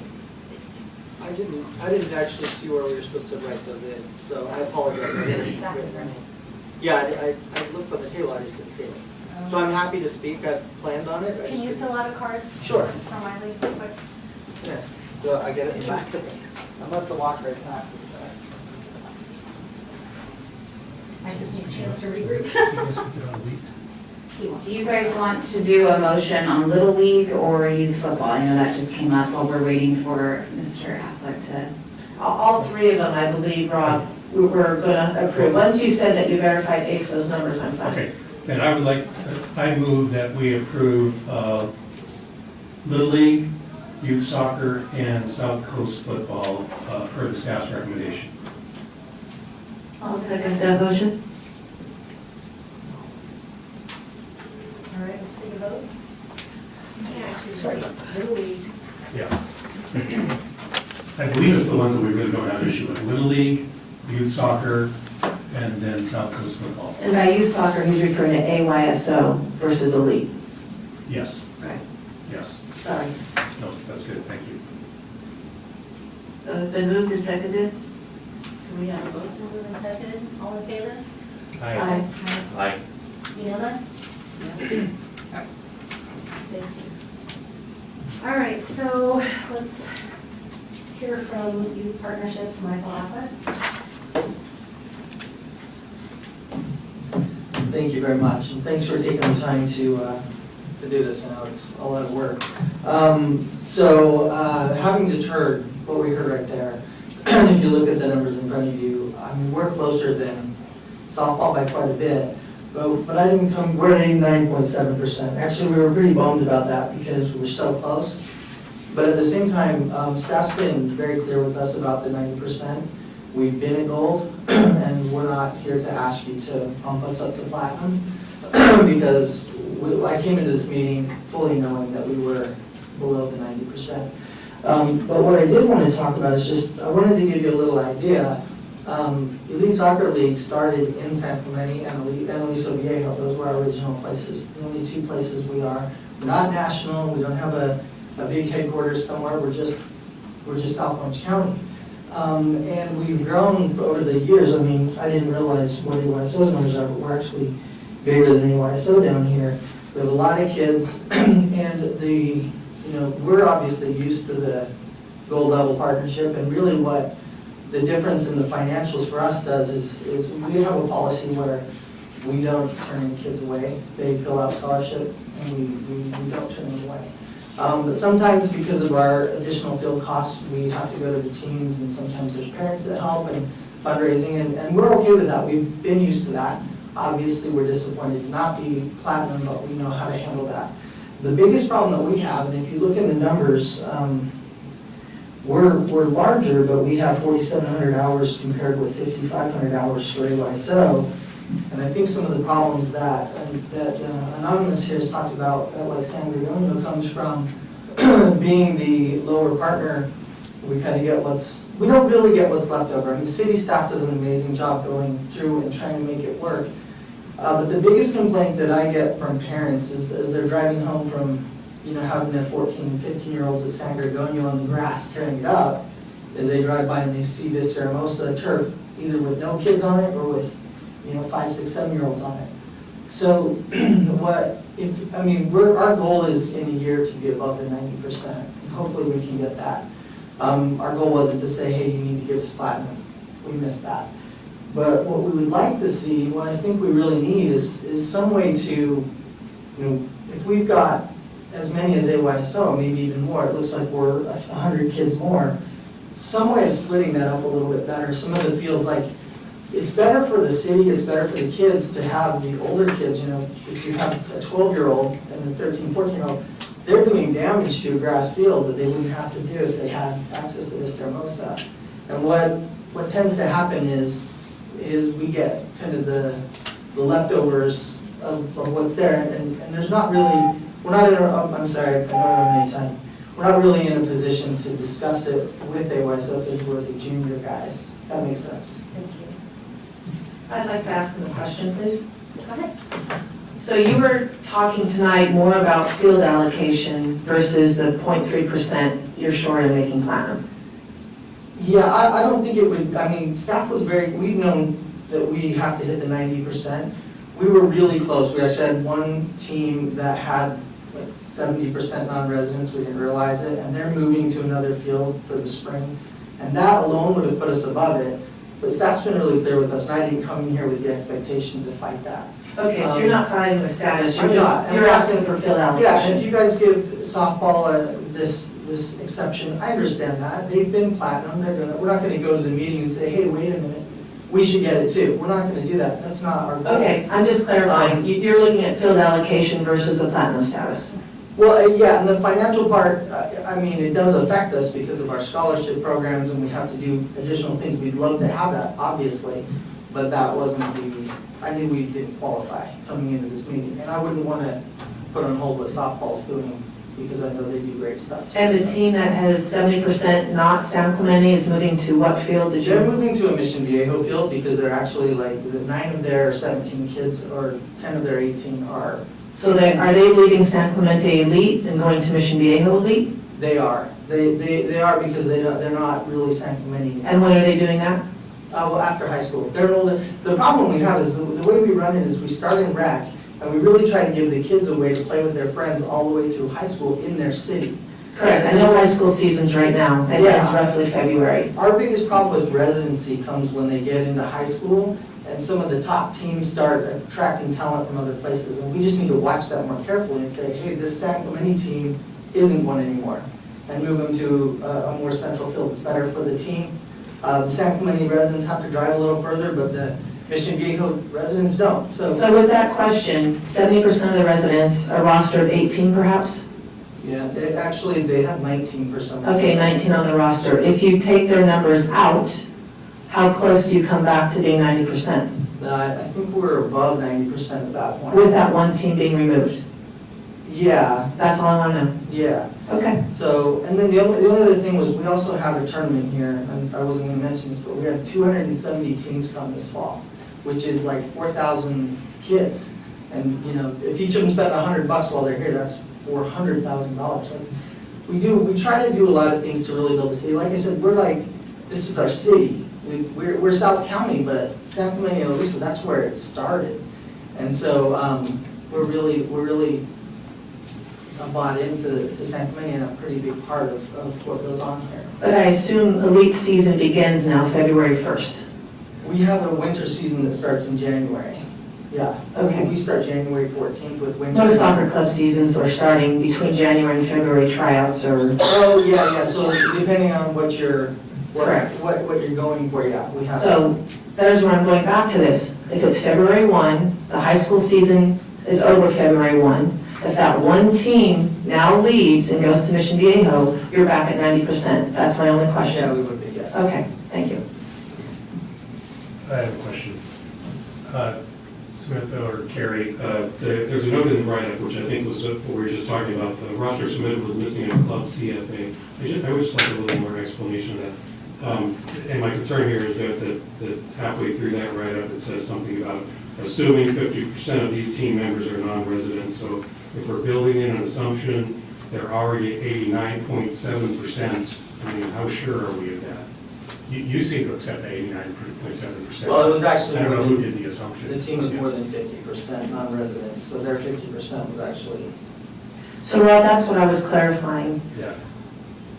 I didn't actually see where we were supposed to write those in, so I apologize. I didn't write them in. Yeah, I looked on the table, I just didn't see it. So I'm happy to speak, I planned on it. Can you fill out a card? Sure. For my league real quick? Yeah, so I get it in the back. I'm about to walk right past it. I just need a chance to regroup. Do you guys want to do a motion on Little League or youth football? I know that just came up while we're waiting for Mr. Affleck to. All three of them, I believe, Rob, we were going to approve. Once you said that you verified ASO's numbers, I'm fine. Okay, then I move that we approve Little League, youth soccer, and South Coast football per the staff's recommendation. I'll second that motion. All right, let's take a vote. Sorry about that. Little League. Yeah. I believe it's the ones that we really don't have an issue with. Little League, youth soccer, and then South Coast football. And by youth soccer, he's referring to AYSO versus Elite. Yes, Right. yes. Sorry. No, that's good, thank you. So it's been moved and seconded. Can we have a vote? It's been moved and seconded. All in favor? Aye. Aye. Unanimous? Thank you. All right, so let's hear from Youth Partnerships, Michael Affleck. Thank you very much, and thanks for taking the time to do this. I know it's a lot of work. Having just heard what we heard right there, if you look at the numbers in front of you, I mean, we're closer than softball by quite a bit, but I didn't come, we're at 89.7%. Actually, we were pretty bummed about that because we were so close. But at the same time, staff's been very clear with us about the 90%. We've been at gold, and we're not here to ask you to bump us up to platinum, because I came into this meeting fully knowing that we were below the 90%. But what I did want to talk about is just, I wanted to give you a little idea. Elite Soccer League started in San Clemente and Aliso Viejo. Those were our original places, the only two places we are. We're not national, we don't have a big headquarters somewhere, we're just South Orange County. And we've grown over the years. I mean, I didn't realize what AYSO's numbers are, but we're actually bigger than AYSO down here. We have a lot of kids, and we're obviously used to the gold level partnership, and really what the difference in the financials for us does is we have a policy where we don't turn any kids away. They fill out scholarship, and we don't turn them away. But sometimes because of our additional field costs, we have to go to the teams, and sometimes there's parents that help and fundraising, and we're okay with that. We've been used to that. Obviously, we're disappointed to not be platinum, but we know how to handle that. The biggest problem that we have, and if you look in the numbers, we're larger, but we have 4,700 hours compared with 5,500 hours for AYSO. And I think some of the problems that Anonymous here has talked about, like San Gregorio, comes from being the lower partner. We kind of get we don't really get what's left over. I mean, the city staff does an amazing job going through and trying to make it work. But the biggest complaint that I get from parents is as they're driving home from, having their 14 and 15-year-olds at San Gregorio on the grass tearing it up, is they drive by and they see this Hermosa turf, either with no kids on it or with, 5, 6, 7-year-olds on it. So our goal is in a year to be above the 90%, and hopefully we can get that. Our goal wasn't to say, hey, you need to give us platinum. We missed that. But what we would like to see, what I think we really need is some way to, if we've got as many as AYSO, maybe even more, it looks like we're 100 kids more, some way of splitting that up a little bit better. Some of the fields, like, it's better for the city, it's better for the kids to have the older kids, if you have a 12-year-old and a 13, 14-year-old, they're doing damage to a grass field that they wouldn't have to do if they had access to Vista Hermosa. And what tends to happen is we get kind of the leftovers of what's there, and there's not really, we're not in I'm sorry, I don't have any time. We're not really in a position to discuss it with AYSO because we're the junior guys. If that makes sense. Thank you. I'd like to ask them a question, please. Go ahead. So you were talking tonight more about field allocation versus the 0.3% you're short of making platinum. Yeah, I don't think it would, staff was we've known that we have to hit the 90%. We were really close. We actually had one team that had like 70% non-residents, we didn't realize it, and they're moving to another field for the spring. And that alone would have put us above it. But staff's been really clear with us, and I didn't come in here with the expectation to fight that. Okay, so you're not fighting the status, you're not. you're asking for field allocation. Yeah, if you guys give softball this exception, I understand that. They've been platinum, they're doing that. We're not gonna go to the meeting and say, hey, wait a minute, we should get it too. We're not gonna do that. That's not our goal. Okay, I'm just clarifying. You're looking at field allocation versus the platinum status. Well, yeah, and the financial part, it does affect us because of our scholarship programs and we have to do additional things. We'd love to have that, obviously, but that wasn't I knew we didn't qualify coming into this meeting. And I wouldn't want to put on hold what softball's doing because I know they do great stuff too. And the team that has 70% not San Clemente is moving to what field did you? They're moving to a Mission Viejo field because they're actually like, 9 of their 17 kids or 10 of their 18 are. So are they leaving San Clemente Elite and going to Mission Viejo Elite? They are. They are because they're not really San Clemente. And when are they doing that? Well, after high school. They're older. The problem we have is the way we run it is we start in rec and we really try to give the kids a way to play with their friends all the way through high school in their city. Correct. I know high school season's right now. I think it's roughly February. Our biggest problem with residency comes when they get into high school and some of the top teams start attracting talent from other places. And we just need to watch that more carefully and say, hey, this San Clemente team isn't one anymore. And move them to a more central field. It's better for the team. The San Clemente residents have to drive a little further, but the Mission Viejo residents don't. So with that question, 70% of the residents, a roster of 18 perhaps? yeah, actually they have 19%. Okay, 19 on the roster. If you take their numbers out, how close do you come back to being 90%? I think we're above 90% at that point. With that one team being removed? Yeah. That's all I want to know. Yeah. Okay. So, and then the only other thing was we also have a tournament here, and I wasn't going to mention this, but we had 270 teams come this fall, which is like 4,000 kids. And, if each of them spent $100 while they're here, that's $400,000. We try to do a lot of things to really build the city. Like I said, this is our city. We're South County, but San Clemente and Aliso, that's where it started. And so we're really bought into San Clemente and a pretty big part of what goes on here. But I assume elite season begins now February 1st. We have a winter season that starts in January. Yeah. Okay. We start January 14th with winter. Most soccer club seasons are starting between January and February tryouts or... Oh, yeah. So depending on what you're Correct. What you're going for, yeah. We have. So that is where I'm going back to this. If it's February 1, the high school season is over February 1. If that one team now leaves and goes to Mission Viejo, you're back at 90%. That's my only question. Yeah, we would be, yes. Okay, thank you. I have a question. Samantha or Carrie, there's a note in the write-up, which I think was what we were just talking about. The roster submitted was missing a club CFA. I would just like a little more explanation of that. And my concern here is that halfway through that write-up, it says something about assuming 50% of these team members are non-residents. So if we're building in an assumption, they're already at 89.7%, I mean, how sure are we of that? You seem to accept 89.7%. Well, it was actually. I don't know who did the assumption. The team was more than 50% non-residents, so their 50% was actually. So Rod, that's what I was clarifying. Yeah.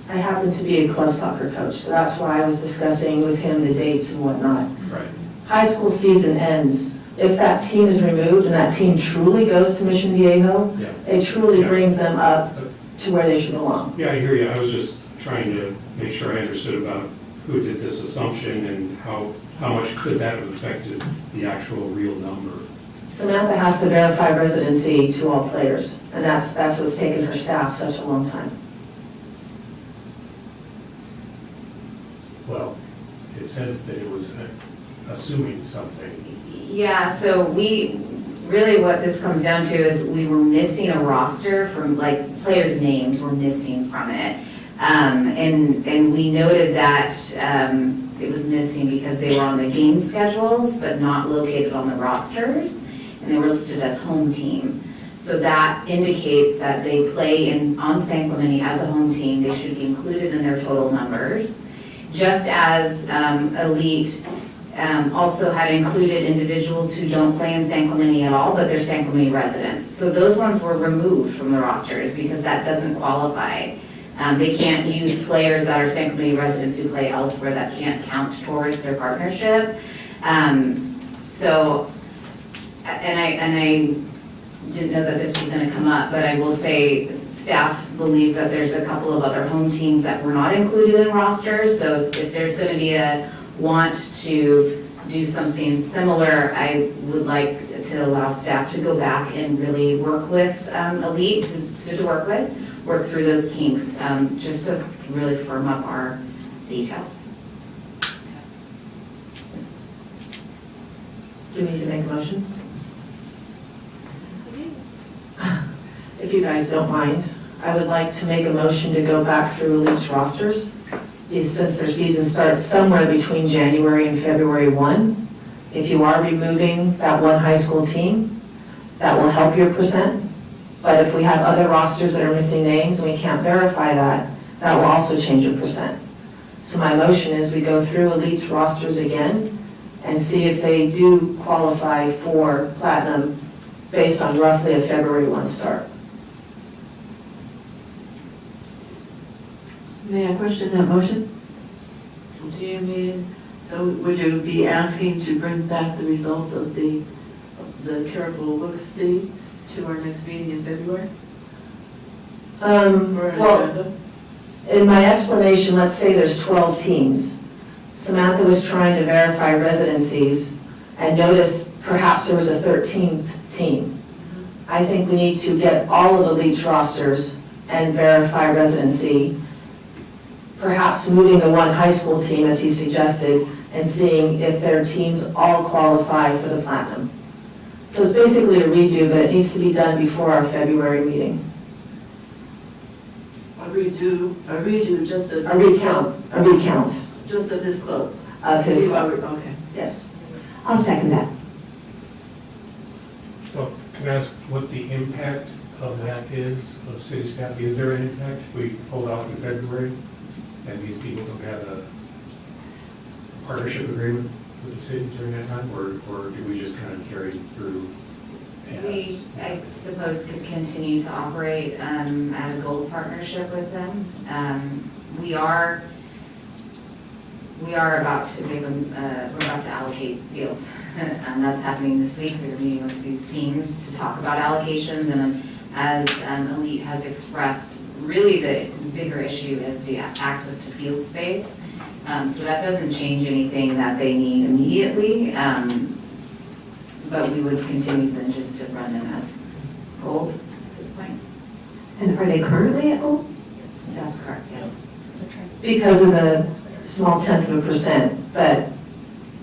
I happen to be a club soccer coach, so that's why I was discussing with him the dates and whatnot. Right. High school season ends. If that team is removed and that team truly goes to Mission Viejo, Yeah. it truly brings them up to where they should belong. Yeah, I hear you. I was just trying to make sure I understood about who did this assumption and how much could that have affected the actual real number. Samantha has to verify residency to all players, and that's what's taken her staff such a long time. Well, it says that it was assuming something. Yeah, so really what this comes down to is we were missing a roster from, like, players' names were missing from it. And we noted that it was missing because they were on the game schedules, but not located on the rosters, and they were listed as home team. So that indicates that they play on San Clemente as a home team. They should be included in their total numbers. Just as Elite also had included individuals who don't play in San Clemente at all, but they're San Clemente residents. So those ones were removed from the rosters because that doesn't qualify. They can't use players that are San Clemente residents who play elsewhere. That can't count towards their partnership. So, and I didn't know that this was going to come up, but I will say staff believe that there's a couple of other home teams that were not included in rosters. So if there's going to be a want to do something similar, I would like to allow staff to go back and really work with Elite, who's good to work with, work through those kinks, just to really firm up our details. Do we need to make a motion? If you guys don't mind, I would like to make a motion to go back through Elite's rosters, since their season starts somewhere between January and February 1. If you are removing that one high school team, that will help your percent. But if we have other rosters that are missing names and we can't verify that, that will also change your percent. So my motion is we go through Elite's rosters again and see if they do qualify for platinum based on roughly a February 1 start. May I question that motion? Do you mean, so would you be asking to bring back the results of the careful look-see to our next meeting in February? Well, in my explanation, let's say there's 12 teams. Samantha was trying to verify residencies and noticed perhaps there was a 13th team. I think we need to get all of Elite's rosters and verify residency, perhaps moving the one high school team as he suggested and seeing if their teams all qualify for the platinum. So it's basically a redo, but it needs to be done before our February meeting. A redo just of A recount. Just of this club? Of his club. Okay. Yes. I'll second that. Well, can I ask what the impact of that is, of city staff? Is there an impact if we hold off in February and these people don't have a partnership agreement with the city during that time, or do we just kind of carry through? We, I suppose, could continue to operate at a gold partnership with them. We are about to give them, we're about to allocate fields. And that's happening this week. We're meeting with these teams to talk about allocations, and as Elite has expressed, really the bigger issue is the access to field space. So that doesn't change anything that they need immediately, but we would continue then just to run them as gold at this point. And are they currently at gold? That's correct, yes. Because of the small 0.1%, but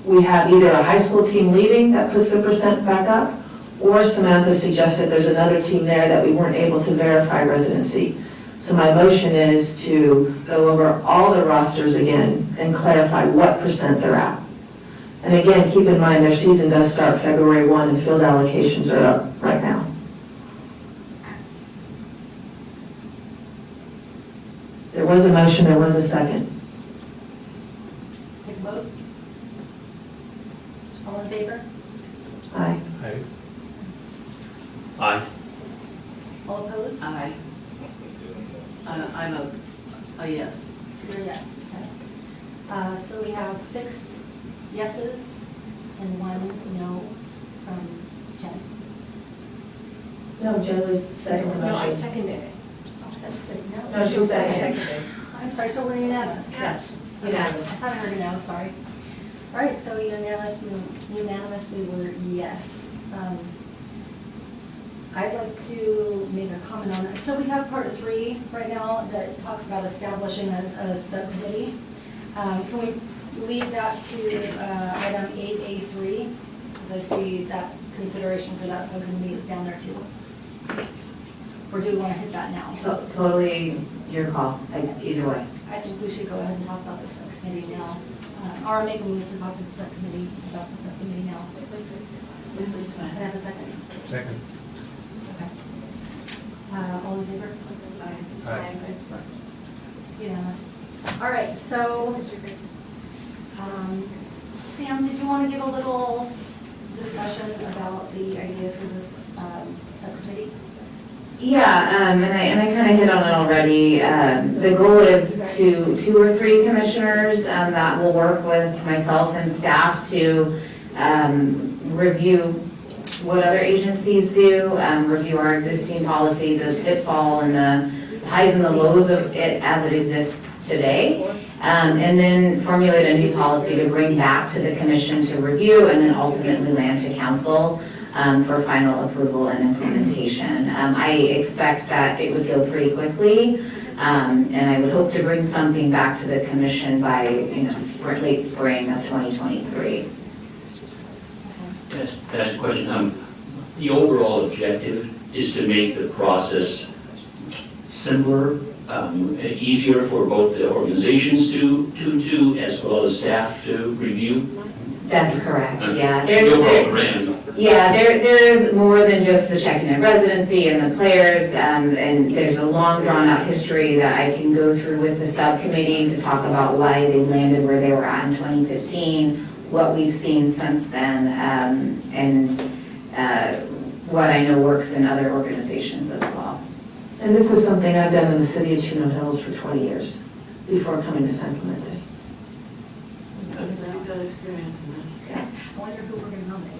we have either a high school team leaving that puts the percent back up, or Samantha suggested there's another team there that we weren't able to verify residency. So my motion is to go over all the rosters again and clarify what percent they're at. And again, keep in mind, their season does start February 1 and field allocations are up right now. There was a motion, there was a second. Take a vote. All in favor? Aye. Aye. Aye. All opposed? Aye. I'm a yes. You're a yes, okay. So we have 6 yeses and 1 no from Jen. No, Jen was second the motion. No, I seconded it. Oh, I thought you said no. No, she was I second. seconded. I'm sorry, so we're unanimous? Yes. Okay, I thought I heard a no, sorry. All right, so unanimously we're yes. I'd like to make a comment on that. So we have part 3 right now that talks about establishing a subcommittee. Can we leave that to item 8A3? Because I see that consideration for that subcommittee is down there too. Or do we want to hit that now? Totally your call, either way. I think we should go ahead and talk about the subcommittee now. Or make a move to talk to the subcommittee about the subcommittee now. Can I have a second? Second. Okay. All in favor? Aye. It's unanimous. All right, so, Sam, did you want to give a little discussion about the idea for this subcommittee? Yeah, and I kind of hit on it already. The goal is to 2 or 3 commissioners that will work with myself and staff to review what other agencies do, review our existing policy, the pitfall and the highs and the lows of it as it exists today, and then formulate a new policy to bring back to the commission to review and then ultimately land to council for final approval and implementation. I expect that it would go pretty quickly, and I would hope to bring something back to the commission by, late spring of 2023. Can I ask a question? The overall objective is to make the process simpler, easier for both the organizations to do, as well as staff to review? That's correct, yeah. The overall brand. Yeah, there is more than just the check-in and residency and the players, and there's a long drawn-out history that I can go through with the subcommittee to talk about why they landed where they were at in 2015, what we've seen since then, and what I know works in other organizations as well. And this is something I've done in the city of Chino Hills for 20 years before coming to San Clemente. You've got experience in this. Yeah, I wonder who we're going to nominate.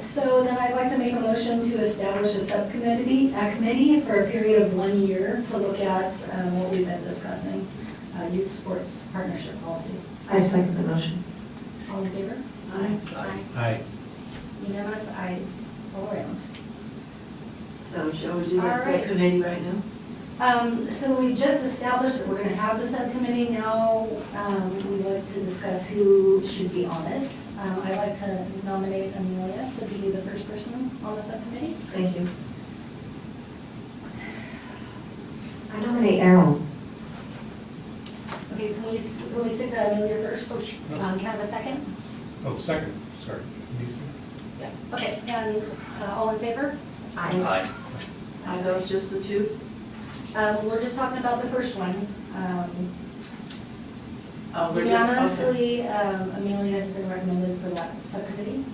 So then I'd like to make a motion to establish a committee for a period of 1 year to look at what we've been discussing, youth sports partnership policy. I second the motion. All in favor? Aye. Aye. Unanimous ayes all around. So shall we do All that right. subcommittee right now? So we just established that we're going to have the subcommittee now. We'd like to discuss who should be on it. I'd like to nominate Amelia to be the first person on the subcommittee. Thank you. I nominate Errol. Okay, can we stick to Amelia first? Can I have a second? Oh, second, sorry. Yeah. Okay, and all in favor? Aye. Are those just the 2? We're just talking about the first one. Oh, we're just, okay. Unanimously, Amelia has been recommended for that subcommittee.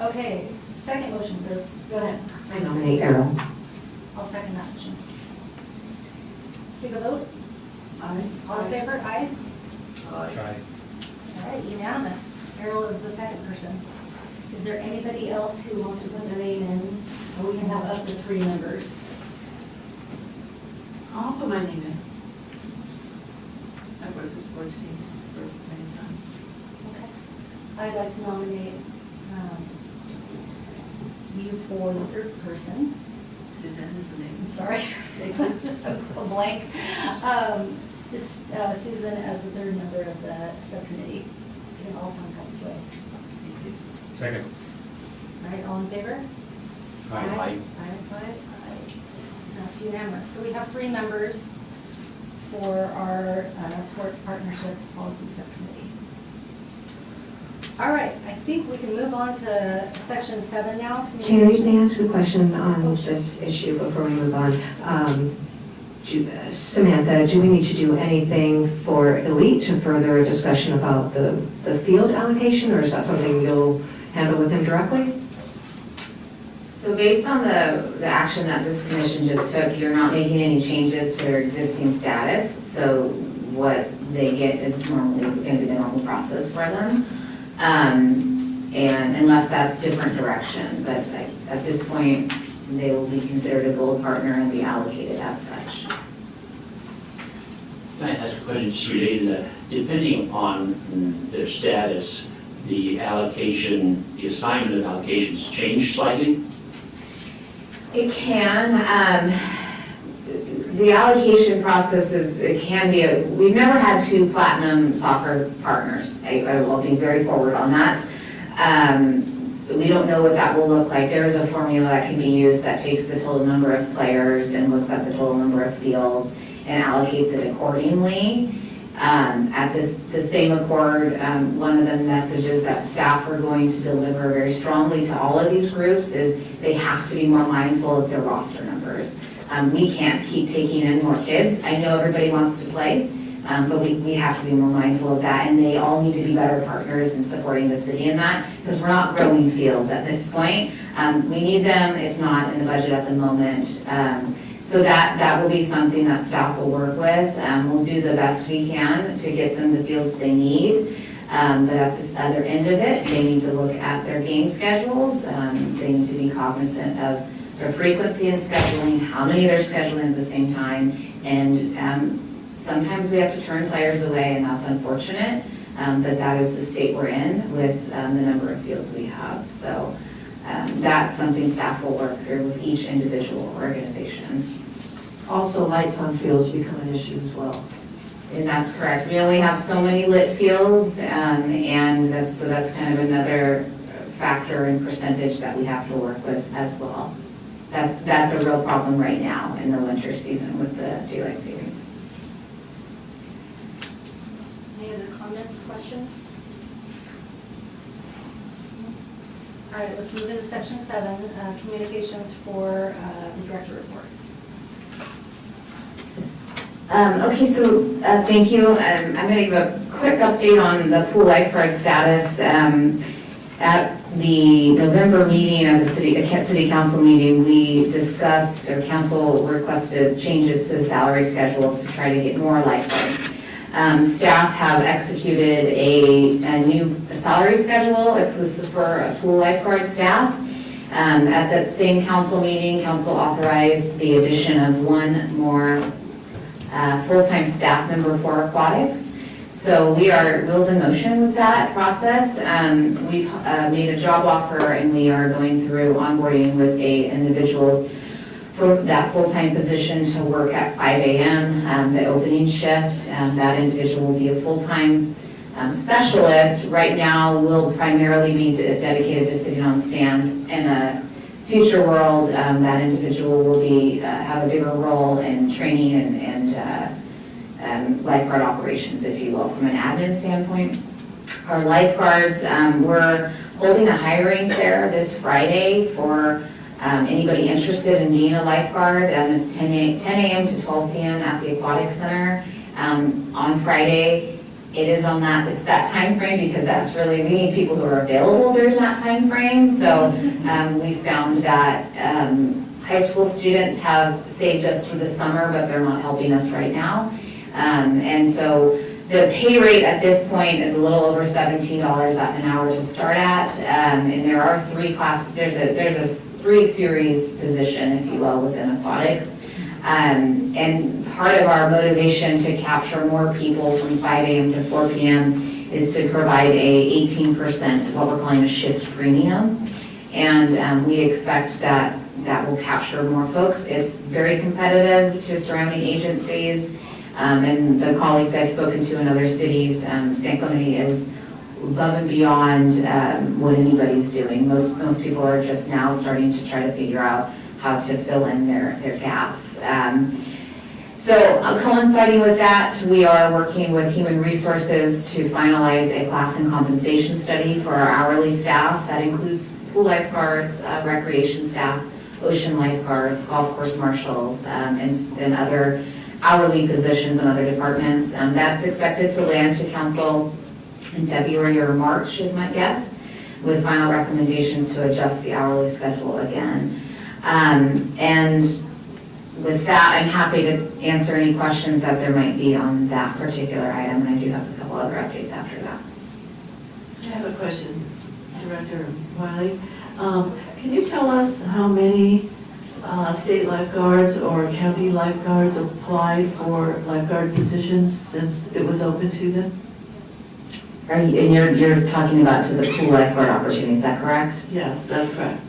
Okay, second motion, go ahead. I nominate Errol. I'll second that motion. Let's take a vote. Aye. All in favor? Aye. Aye. All right, unanimous. Errol is the second person. Is there anybody else who wants to put their name in? Or we can have up to 3 members. I'll put my name in. I've worked with sports teams for many times. Okay. I'd like to nominate you for the third person. Suzanne is the name. I'm sorry, a blank. Is Susan as the third member of the subcommittee. in all-time type way. Second. All right, all in favor? Aye. Aye. That's unanimous. So we have 3 members for our sports partnership policy subcommittee. All right, I think we can move on to section 7 now. Jerry, may I ask a question on this issue before we move on? Samantha, do we need to do anything for Elite to further a discussion about the field allocation, or is that something you'll handle with him directly? So based on the action that this commission just took, you're not making any changes to their existing status. So what they get is normally going to be the normal process for them. And unless that's different direction, but at this point, they will be considered a gold partner and be allocated as such. Can I ask a question just related to that? Depending upon their status, the allocation, the assignment of allocations change slightly? It can. The allocation process it can be, we've never had 2 platinum soccer partners. I will be very forward on that. We don't know what that will look like. There's a formula that can be used that takes the total number of players and looks at the total number of fields and allocates it accordingly. At the same accord, one of the messages that staff are going to deliver very strongly to all of these groups is they have to be more mindful of their roster numbers. We can't keep taking in more kids. I know everybody wants to play, but we have to be more mindful of that, and they all need to be better partners in supporting the city in that, because we're not growing fields at this point. We need them. It's not in the budget at the moment. So that will be something that staff will work with. We'll do the best we can to get them the fields they need. But at this other end of it, they need to look at their game schedules. They need to be cognizant of their frequency and scheduling, how many they're scheduling at the same time. And sometimes we have to turn players away, and that's unfortunate. But that is the state we're in with the number of fields we have. So that's something staff will work through with each individual organization. Also, lights on fields become an issue as well. And that's correct. We only have so many lit fields, and that's kind of another factor and percentage that we have to work with as well. That's a real problem right now in the winter season with the daylight savings. Any other comments, questions? All right, let's move into section 7, communications for the director report. Okay, so thank you. I'm going to give a quick update on the pool lifeguard status. At the November meeting of the city council meeting, we discussed, or council requested changes to the salary schedule to try to get more lifeguards. Staff have executed a new salary schedule exclusive for pool lifeguard staff. At that same council meeting, council authorized the addition of 1 more full-time staff member for aquatics. So we are wheels in motion with that process. We've made a job offer, and we are going through onboarding with a individual for that full-time position to work at 5 a.m., the opening shift. That individual will be a full-time specialist. Right now, will primarily be dedicated to sitting on stand. In a future world, that individual will be have a bigger role in training and lifeguard operations, if you will, from an admin standpoint. Our lifeguards, we're holding a hiring fair this Friday for anybody interested in being a lifeguard. It's 10 a.m. to 12 p.m. at the Aquatic Center on Friday. It's that time frame because that's really, we need people who are available during that time frame. So we found that high school students have saved us for the summer, but they're not helping us right now. And so the pay rate at this point is a little over $17 an hour to start at. And there are 3 classes, there's a 3-series position, if you will, within aquatics. And part of our motivation to capture more people from 5 a.m. to 4 p.m. is to provide a 18%, what we're calling a shift premium. And we expect that will capture more folks. It's very competitive to surrounding agencies. And the colleagues I've spoken to in other cities, San Clemente is above and beyond what anybody's doing. Most people are just now starting to try to figure out how to fill in their gaps. So coinciding with that, we are working with Human Resources to finalize a class and compensation study for our hourly staff. That includes pool lifeguards, recreation staff, ocean lifeguards, golf course marshals, and other hourly positions in other departments. That's expected to land to council in February or March is my guess, with final recommendations to adjust the hourly schedule again. And with that, I'm happy to answer any questions that there might be on that particular item, and I do have a couple other updates after that. I have a question, Director Wiley. Can you tell us how many state lifeguards or county lifeguards applied for lifeguard positions since it was open to them? And you're talking about to the pool lifeguard opportunity, is that correct? Yes, that's correct.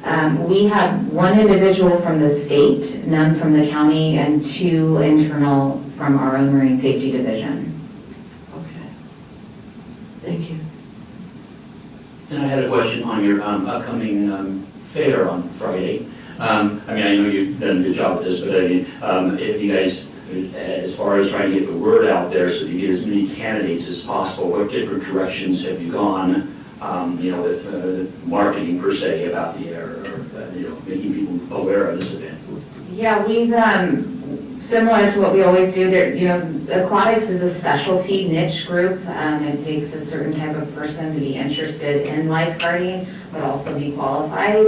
We have one individual from the state, none from the county, and 2 internal from our own Marine Safety Division. Okay. Thank you. And I had a question on your upcoming fair on Friday. I mean, I know you've done a good job with this, but I mean, if you guys, as far as trying to get the word out there so you get as many candidates as possible, what different directions have you gone, with marketing per se about the air, or making people aware of this event? Yeah, we've, similar to what we always do, there, aquatics is a specialty niche group. It takes a certain type of person to be interested in lifeguarding, but also be qualified.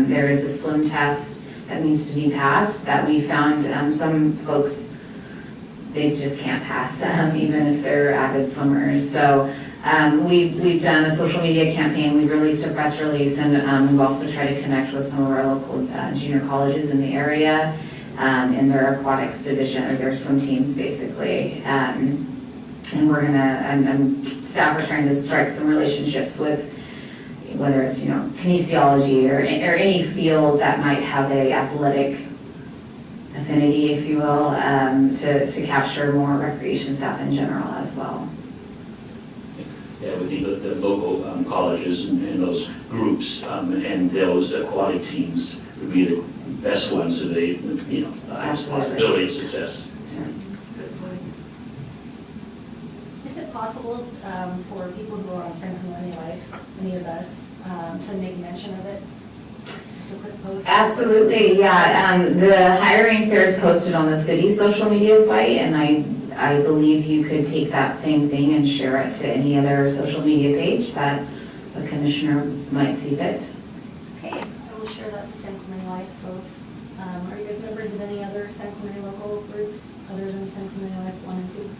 There is a swim test that needs to be passed that we found some folks, they just can't pass, even if they're avid swimmers. So we've done a social media campaign, we've released a press release, and we've also tried to connect with some of our local junior colleges in the area in their aquatics division, or their swim teams, basically. And we're gonna, staff are trying to strike some relationships with, whether it's, kinesiology or any field that might have a athletic affinity, if you will, to capture more recreation staff in general as well. Yeah, with the local colleges and those groups and those aquatic teams would be the best ones, so they, the highest possibility of success. Is it possible for people who are on San Clemente Life, any of us, to make mention of it? Just a quick post? Absolutely, yeah. The hiring fair is posted on the city's social media site, and I believe you could take that same thing and share it to any other social media page that a commissioner might see fit. Okay, I will share that to San Clemente Life both. Are you guys members of any other San Clemente local groups other than San Clemente Life 1 and 2?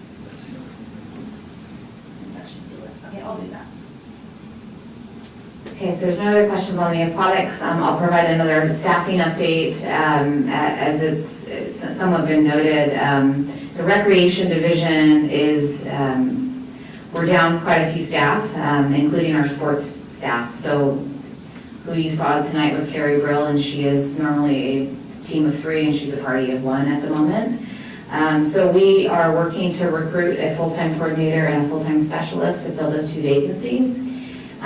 That should do it. Okay, I'll do that. Okay, if there's no other questions on the aquatics, I'll provide another staffing update. As it's somewhat been noted, the recreation division is, we're down quite a few staff, including our sports staff. So who you saw tonight was Carrie Brill, and she is normally a team of 3, and she's a party of 1 at the moment. So we are working to recruit a full-time coordinator and a full-time specialist to fill those 2 vacancies.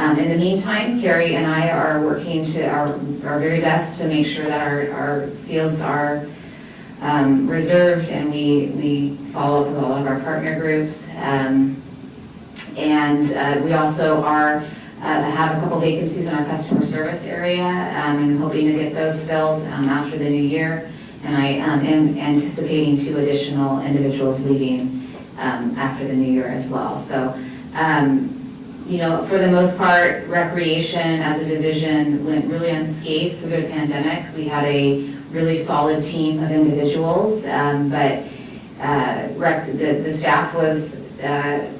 In the meantime, Carrie and I are working to our very best to make sure that our fields are reserved, and we follow up with all of our partner groups. And we also have a couple vacancies in our customer service area, and hoping to get those filled after the new year. And I am anticipating 2 additional individuals leaving after the new year as well. So, for the most part, recreation as a division went really unscathed through the pandemic. We had a really solid team of individuals, but the staff was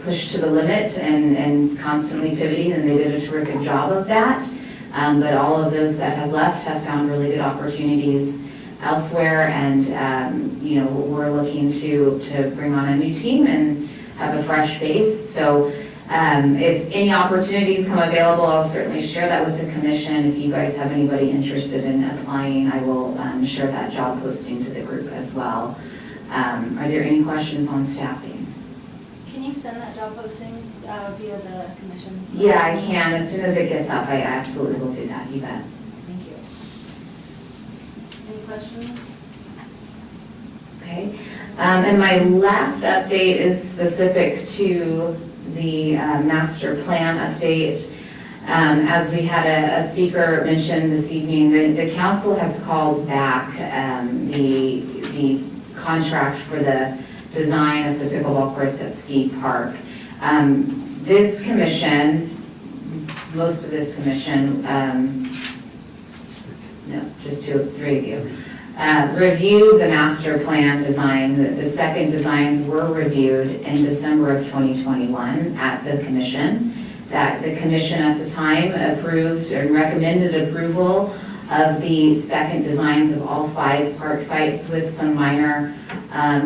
pushed to the limit and constantly pivoting, and they did a terrific job of that. But all of those that have left have found really good opportunities elsewhere, and we're looking to bring on a new team and have a fresh face. So if any opportunities come available, I'll certainly share that with the commission. If you guys have anybody interested in applying, I will share that job posting to the group as well. Are there any questions on staffing? Can you send that job posting via the commission? Yeah, I can. As soon as it gets up, I absolutely will do that. You bet. Thank you. Any questions? Okay. And my last update is specific to the master plan update. As we had a speaker mention this evening, the council has called back the contract for the design of the pickleball courts at Steed Park. This commission, most of this commission, no, just three of you, reviewed the master plan design. The second designs were reviewed in December of 2021 at the commission. That the commission at the time approved and recommended approval of the second designs of all 5 park sites with some minor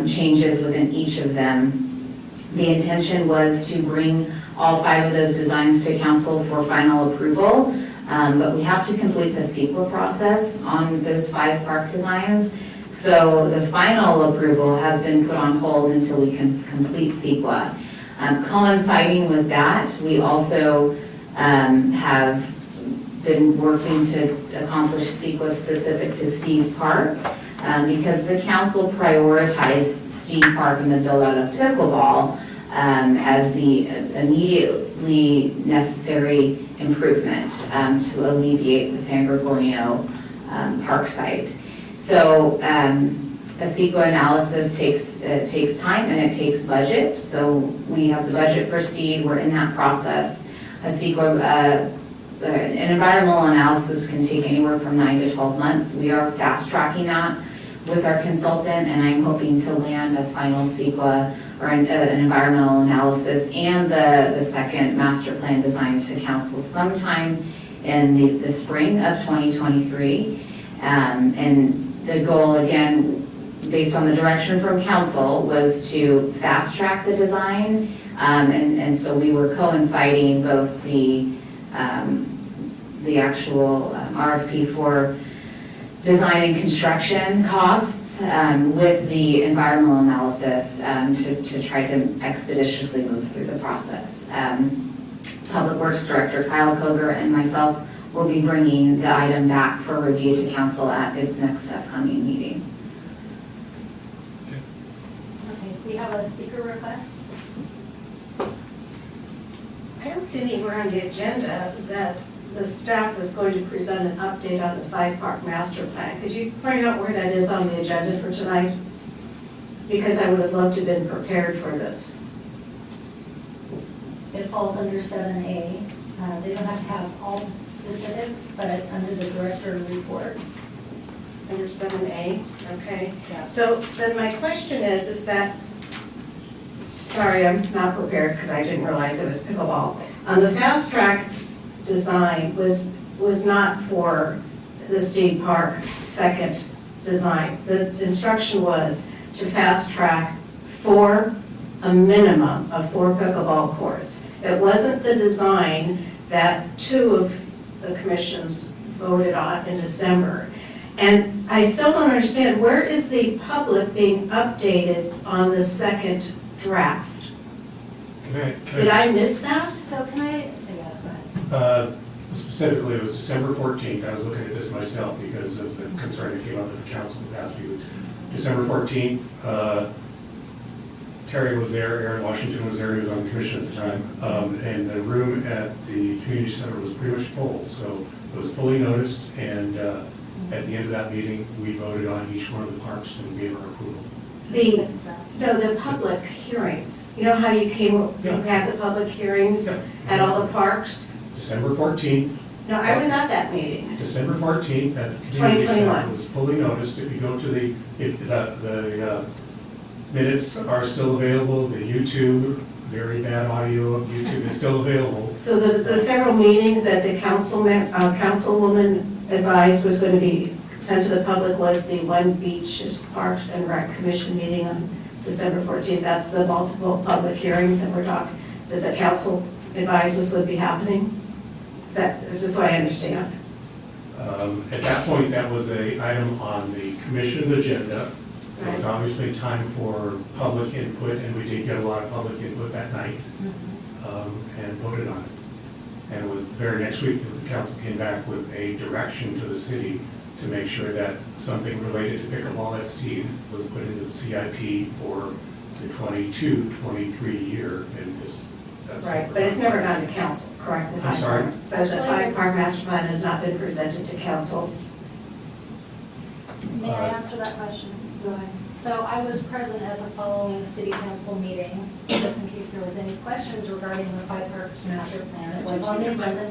changes within each of them. The intention was to bring all 5 of those designs to council for final approval, but we have to complete the CEQA process on those 5 park designs. So the final approval has been put on hold until we can complete CEQA. Coinciding with that, we also have been working to accomplish CEQA specific to Steed Park because the council prioritized Steed Park and the build out of pickleball as the immediately necessary improvement to alleviate the San Gregorio park site. So a CEQA analysis takes time and it takes budget. So we have the budget for Steed, we're in that process. A CEQA, an environmental analysis can take anywhere from 9 to 12 months. We are fast tracking that with our consultant, and I'm hoping to land a final CEQA or an environmental analysis and the second master plan design to council sometime in the spring of 2023. And the goal, again, based on the direction from council, was to fast track the design. And so we were coinciding both the actual RFP for design and construction costs with the environmental analysis to try to expeditiously move through the process. Public Works Director Kyle Koger and myself will be bringing the item back for review to council at its next upcoming meeting. Okay, we have a speaker request. I don't see anywhere on the agenda that the staff was going to present an update on the 5-park master plan. Could you point out where that is on the agenda for tonight? Because I would have loved to have been prepared for this. It falls under 7A. They don't have to have all the specifics, but under the director report. Under 7A, okay. Yeah. So then my question is that, sorry, I'm not prepared because I didn't realize it was pickleball. The fast track design was not for the Steed Park second design. The instruction was to fast track for a minimum of 4 pickleball courts. It wasn't the design that 2 of the commissions voted on in December. And I still don't understand, where is the public being updated on the second draft? Did I miss that? So can I, yeah, go ahead. Specifically, it was December 14th. I was looking at this myself because of the concern that came up at the council the past few weeks. December 14th, Terry was there, Aaron Washington was there, he was on the commission at the time, and the room at the community center was pretty much full, so it was fully noticed, and at the end of that meeting, we voted on each one of the parks and gave our approval. So the public hearings, you know how you had the public hearings at all the parks? December 14th. No, I was at that meeting. December 14th at the community center 2021. was fully noticed. If you go to the minutes are still available, the YouTube, very bad audio of YouTube is still available. So the several meetings that the councilwoman advised was going to be sent to the public was the One Beaches Parks and Rec Commission meeting on December 14th. That's the multiple public hearings that that the council advised was going to be happening? Is that, just so I understand? At that point, that was an item on the commission's agenda It was obviously time for public input, and we did get a lot of public input that night, and voted on it. And it was the very next week that the council came back with a direction to the city to make sure that something related to pickleball at Steed was put into the CIP for the 22-23 year, and that's. Right, but it's never gone to council, correct? I'm sorry? But the five-part master plan has not been presented to council. May I answer that question? Go ahead. So I was present at the following city council meeting, just in case there was any questions regarding the five-part master plan. It was on the agenda.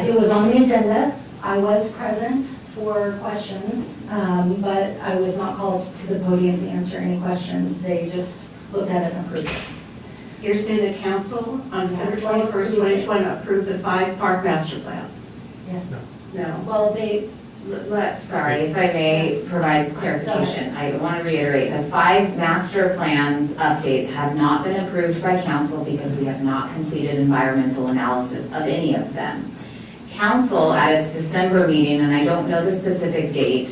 It was on the agenda. I was present for questions, but I was not called to the podium to answer any questions. They just looked at it and approved it. You're saying the council on December 21st, 2020 approved the five-part master plan? Yes. No. Well, Sorry, if I may provide clarification, I want to reiterate, the 5 master plans updates have not been approved by council because we have not completed environmental analysis of any of them. Council, at its December meeting, and I don't know the specific date,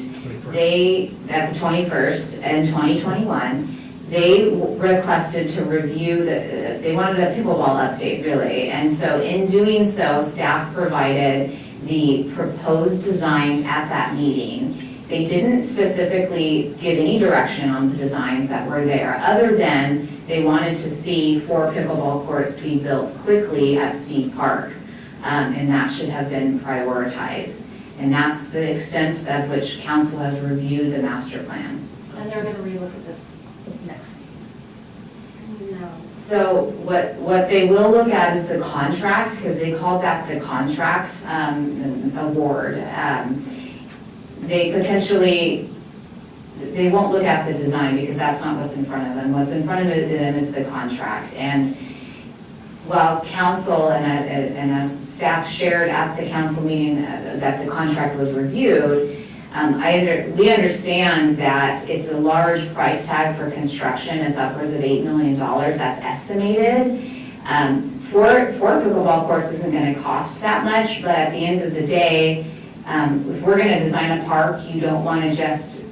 at the 21st in 2021, they requested to review they wanted a pickleball update, really. And so in doing so, staff provided the proposed designs at that meeting. They didn't specifically give any direction on the designs that were there, other than they wanted to see 4 pickleball courts to be built quickly at Steed Park. And that should have been prioritized. And that's the extent of which council has reviewed the master plan. And they're going to relook at this next week. No. So what they will look at is the contract, because they called back the contract award. They won't look at the design because that's not what's in front of them. What's in front of them is the contract. And while council and as staff shared at the council meeting that the contract was reviewed, we understand that it's a large price tag for construction. It's upwards of $8 million, that's estimated. 4 pickleball courts isn't going to cost that much, but at the end of the day, if we're going to design a park, you don't want to just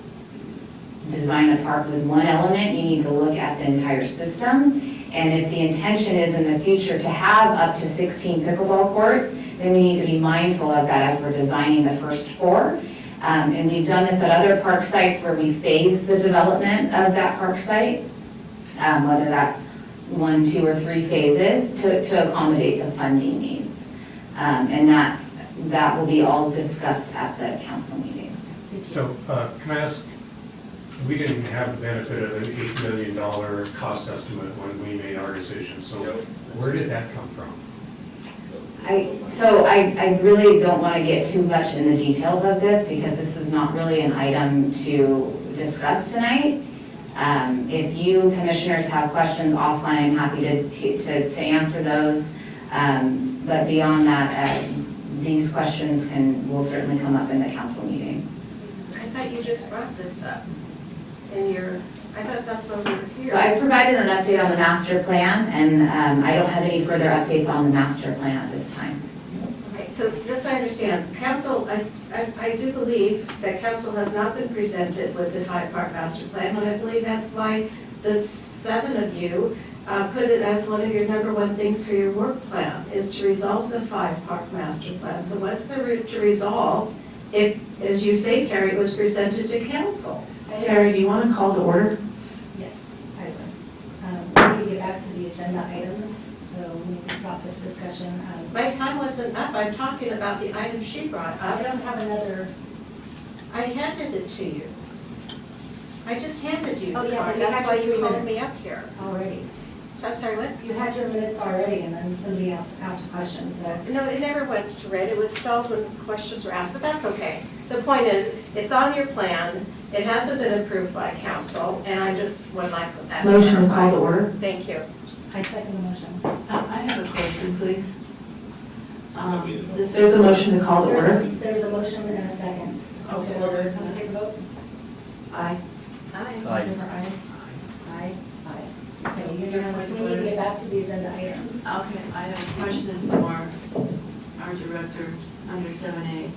design a park with one element. You need to look at the entire system. And if the intention is in the future to have up to 16 pickleball courts, then we need to be mindful of that as we're designing the first 4. And we've done this at other park sites where we phase the development of that park site, whether that's 1, 2, or 3 phases to accommodate the funding needs. And that will be all discussed at the council meeting. So can I ask, we didn't have the benefit of an $8 million cost estimate when we made our decision, so where did that come from? I really don't want to get too much in the details of this because this is not really an item to discuss tonight. If you commissioners have questions offline, I'm happy to answer those. But beyond that, these questions will certainly come up in the council meeting. I thought you just brought this up I thought that's why we were here. So I provided an update on the master plan, and I don't have any further updates on the master plan at this time. Okay, so just so I understand, council, I do believe that council has not been presented with the 5-part master plan, and I believe that's why the 7 of you put it as one of your number 1 things for your work plan, is to resolve the 5-part master plan. So what's the route to resolve if, as you say, Terry, it was presented to council? Terry, do you want to call to order? Yes, I would. We need to get back to the agenda items, so we need to stop this discussion. My time wasn't up, I'm talking about the item she brought up. I don't have another. I handed it to you. I just handed you Oh, the yeah, card, but you that's had why your you 3 called me minutes up here. already. So I'm sorry, what? You had your minutes already, and then somebody else asked a question, so. No, it never went to red, it was stalled when questions were asked, but that's okay. The point is, it's on your plan, it hasn't been approved by council, and I just would like that. Motion to call to order. Thank you. I second the motion. I have a question, please. There's a motion to call to order. There's a motion and a second. Call to order. Can we take a vote? Aye. Aye. All in favor, aye. Aye. Aye. Okay, you're unanimous. We need to get back to the agenda items. Okay, I have a question for our director under 7A.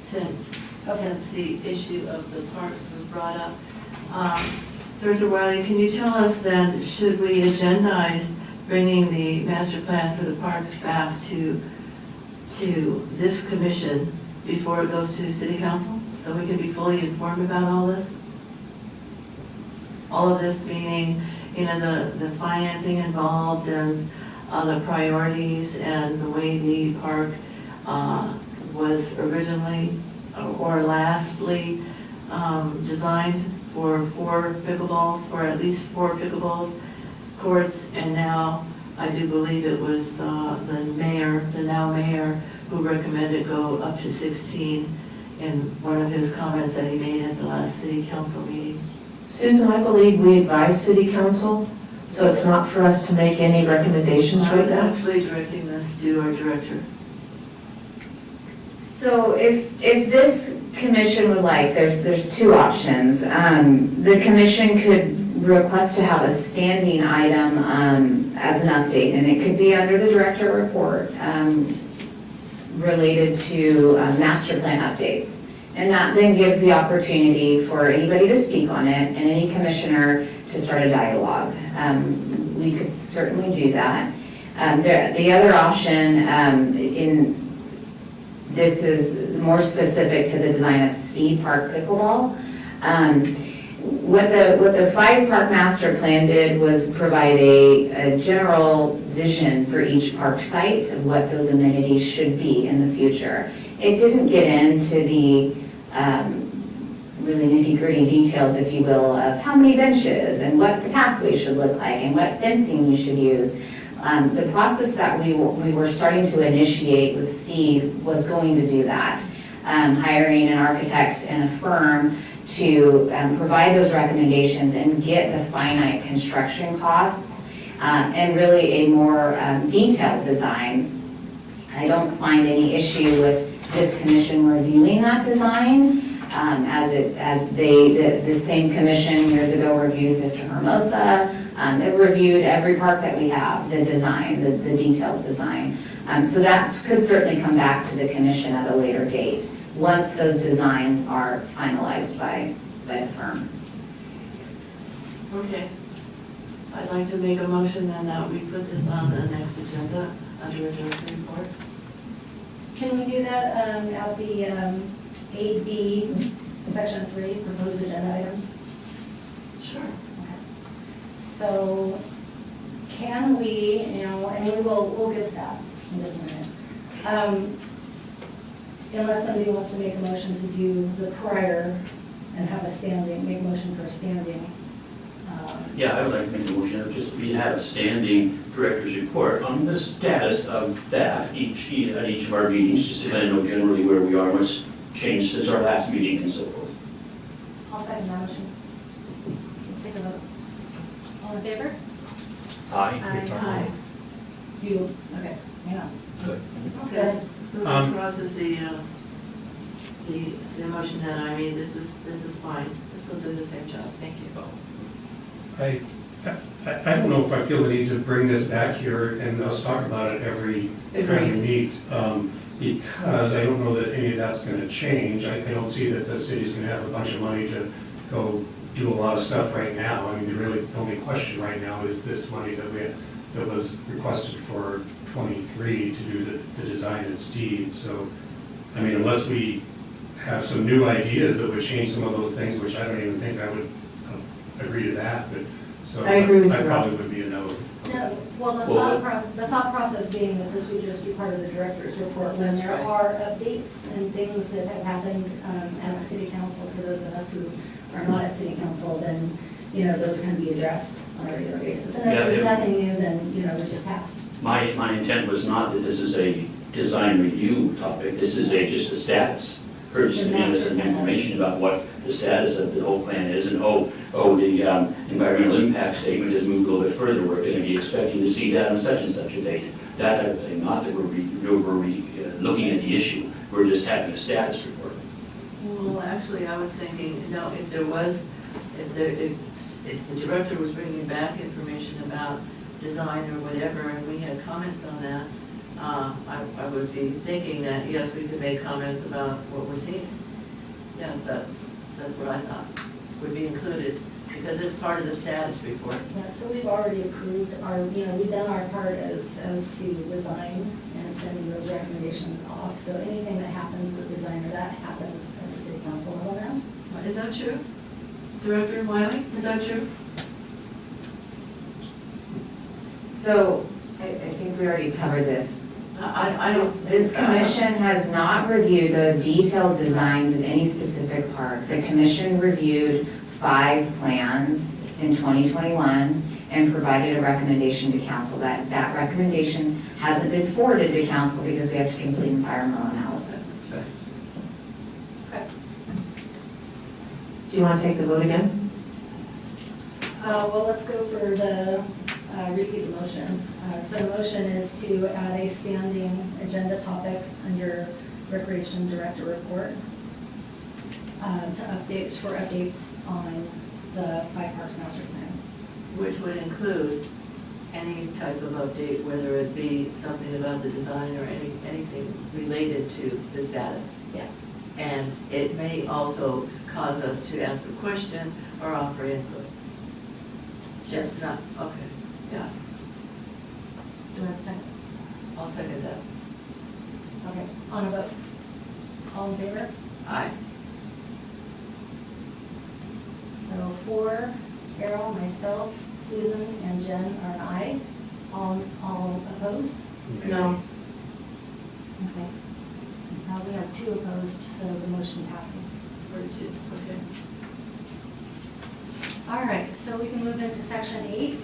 Since since the issue of the parks was brought up. Director Wiley, can you tell us then, should we agendize bringing the master plan for the parks back to this commission before it goes to city council? So we can be fully informed about all this? All of this meaning, the financing involved and the priorities and the way the park was originally or lastly designed for 4 pickleballs, or at least 4 pickleballs courts, and now I do believe it was the now mayor, who recommended go up to 16 in one of his comments that he made at the last city council meeting. Susan, I believe we advise city council, so it's not for us to make any recommendations I right was now. actually directing this to our director. So if this commission would like, there's 2 options. The commission could request to have a standing item as an update, and it could be under the director report related to master plan updates. And that then gives the opportunity for anybody to speak on it and any commissioner to start a dialogue. We could certainly do that. The other option this is more specific to the design of Steed Park Pickleball. What the 5-park master plan did was provide a general vision for each park site of what those amenities should be in the future. It didn't get into the really nitty-gritty details, if you will, of how many benches and what the pathway should look like and what fencing you should use. The process that we were starting to initiate with Steve was going to do that, hiring an architect and a firm to provide those recommendations and get the finite construction costs and really a more detailed design. I don't find any issue with this commission reviewing that design the same commission years ago reviewed Vista Hermosa. It reviewed every park that we have, the design, the detailed design. So that could certainly come back to the commission at a later date, once those designs are finalized by the firm. Okay. I'd like to make a motion then that we put this on the next agenda under a director report. Can we do that at the 8B, section 3, proposed agenda items? Sure. Okay. So can we, and we'll get to that in just a minute. Unless somebody wants to make a motion to do the prior and have make a motion for a standing. Yeah, I would like to make a motion of just we have a standing director's report on the status of that at each of our meetings, just to kind of know generally where we are, what's changed since our last meeting and so forth. I'll second that motion. Let's take a vote. All in favor? Aye. Aye. Do you, okay, yeah. Good. Good. So the process, the motion that I made, this is fine. This will do the same job. Thank you. I don't know if I feel the need to bring this back here and us talk about it every time we meet, because I don't know that any of that's going to change. I don't see that the city's going to have a bunch of money to go do a lot of stuff right now. I mean, the only question right now is this money that was requested for 23 to do the design in Steed. So, I mean, unless we have some new ideas that would change some of those things, which I don't even think I would agree to that, but so I agree with you, I probably would be a no. No, well, the thought process being that this would just be part of the director's report when there are updates and things that have happened at the city council. For those of us who are not at city council, then, those can be addressed on a regular basis. And if there's nothing new, then, we just pass. My intent was not that this is a design review topic. This is just a status. Just to give us some information about what the status of the whole plan is, and the environmental impact statement has moved a little bit further. We're going to be expecting to see that on such and such a date. That type of thing. Not that we're looking at the issue. We're just having a status report. Well, actually, I was thinking, if the director was bringing back information about design or whatever, and we had comments on that, I would be thinking that, yes, we could make comments about what we're seeing. Yes, that's what I thought would be included, because it's part of the status report. Yeah, so we've already approved our, we've done our part as to design and sending those recommendations off. So anything that happens with design or that happens at the city council level now. Is that true? Director Wiley, is that true? So, I think we already covered this. I don't. This commission has not reviewed the detailed designs of any specific park. The commission reviewed 5 plans in 2021 and provided a recommendation to council. That recommendation hasn't been forwarded to council because we have to complete environmental analysis. Do you want to take the vote again? Well, let's go for the, repeat the motion. So the motion is to add a standing agenda topic under Recreation Director Report to updates on the 5 Parks Master Plan. Which would include any type of update, whether it be something about the design or anything related to the status. Yeah. And it may also cause us to ask a question or offer input. Just not, okay, yes. Do I have a second? I'll second that. Okay, on a vote. All in favor? Aye. So 4, Errol, myself, Susan, and Jen are an aye. All opposed? No. Okay. We have 2 opposed, so the motion passes. 42, okay. All right, so we can move into section 8,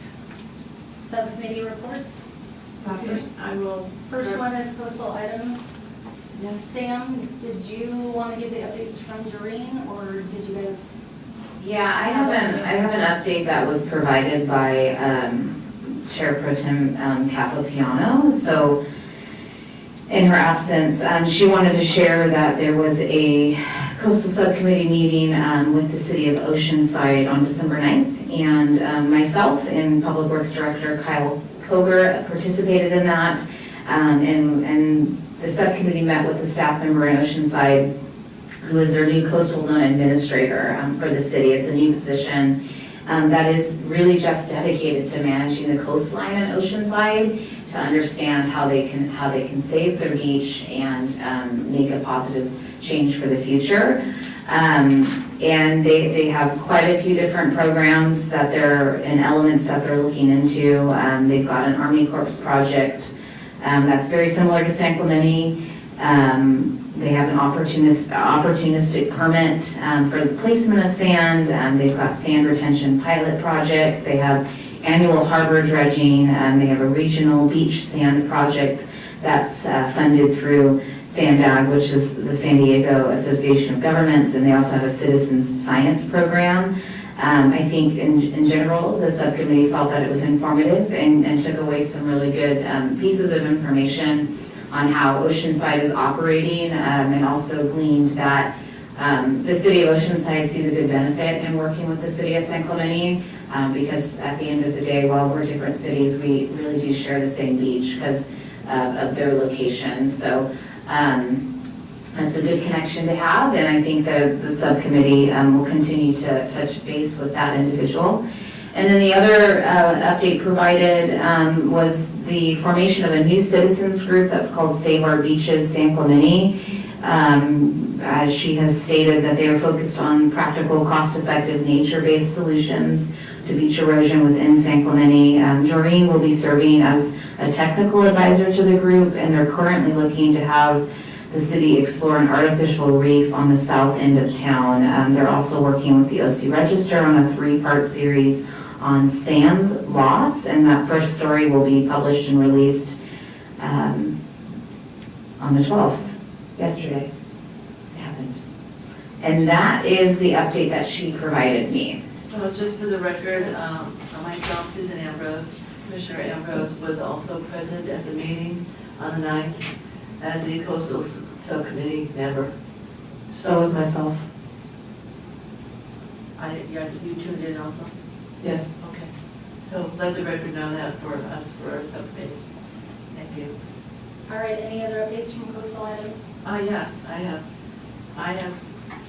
subcommittee reports. Okay, I will. First one is coastal items. Sam, did you want to give the updates from Jareen, or did you guys? Yeah, I have an update that was provided by Chair Pro Tem Capopiano. So in her absence, she wanted to share that there was a coastal subcommittee meeting with the city of Oceanside on December 9th. And myself and Public Works Director Kyle Koger participated in that. And the subcommittee met with the staff member in Oceanside, who is their new coastal zone administrator for the city. It's a new position that is really just dedicated to managing the coastline in Oceanside, to understand how they can save their beach and make a positive change for the future. And they have quite a few different programs and elements that they're looking into. They've got an Army Corps project that's very similar to San Clemente. They have an opportunistic permit for the placement of sand. They've got sand retention pilot project. They have annual harbor dredging. They have a regional beach sand project that's funded through SANDAG, which is the San Diego Association of Governments, and they also have a citizens science program. I think in general, the subcommittee felt that it was informative and took away some really good pieces of information on how Oceanside is operating, and also gleaned that the city of Oceanside sees a good benefit in working with the city of San Clemente, because at the end of the day, while we're different cities, we really do share the same beach because of their location. So that's a good connection to have, and I think the subcommittee will continue to touch base with that individual. And then the other update provided was the formation of a new citizens group that's called Save Our Beaches San Clemente. As she has stated, that they are focused on practical, cost-effective, nature-based solutions to beach erosion within San Clemente. Joreen will be serving as a technical advisor to the group, and they're currently looking to have the city explore an artificial reef on the south end of town. They're also working with the OC Register on a 3-part series on sand loss, and that first story will be published and released on the 12th, yesterday. It happened. And that is the update that she provided me. Just for the record, myself, Susan Ambrose, Commissioner Ambrose was also present at the meeting on the 9th as the coastal subcommittee member. So was myself. You tuned in also? Yes. Okay. So let the record know that for us, for our subcommittee. Thank you. All right, any other updates from coastal items? Yes, I have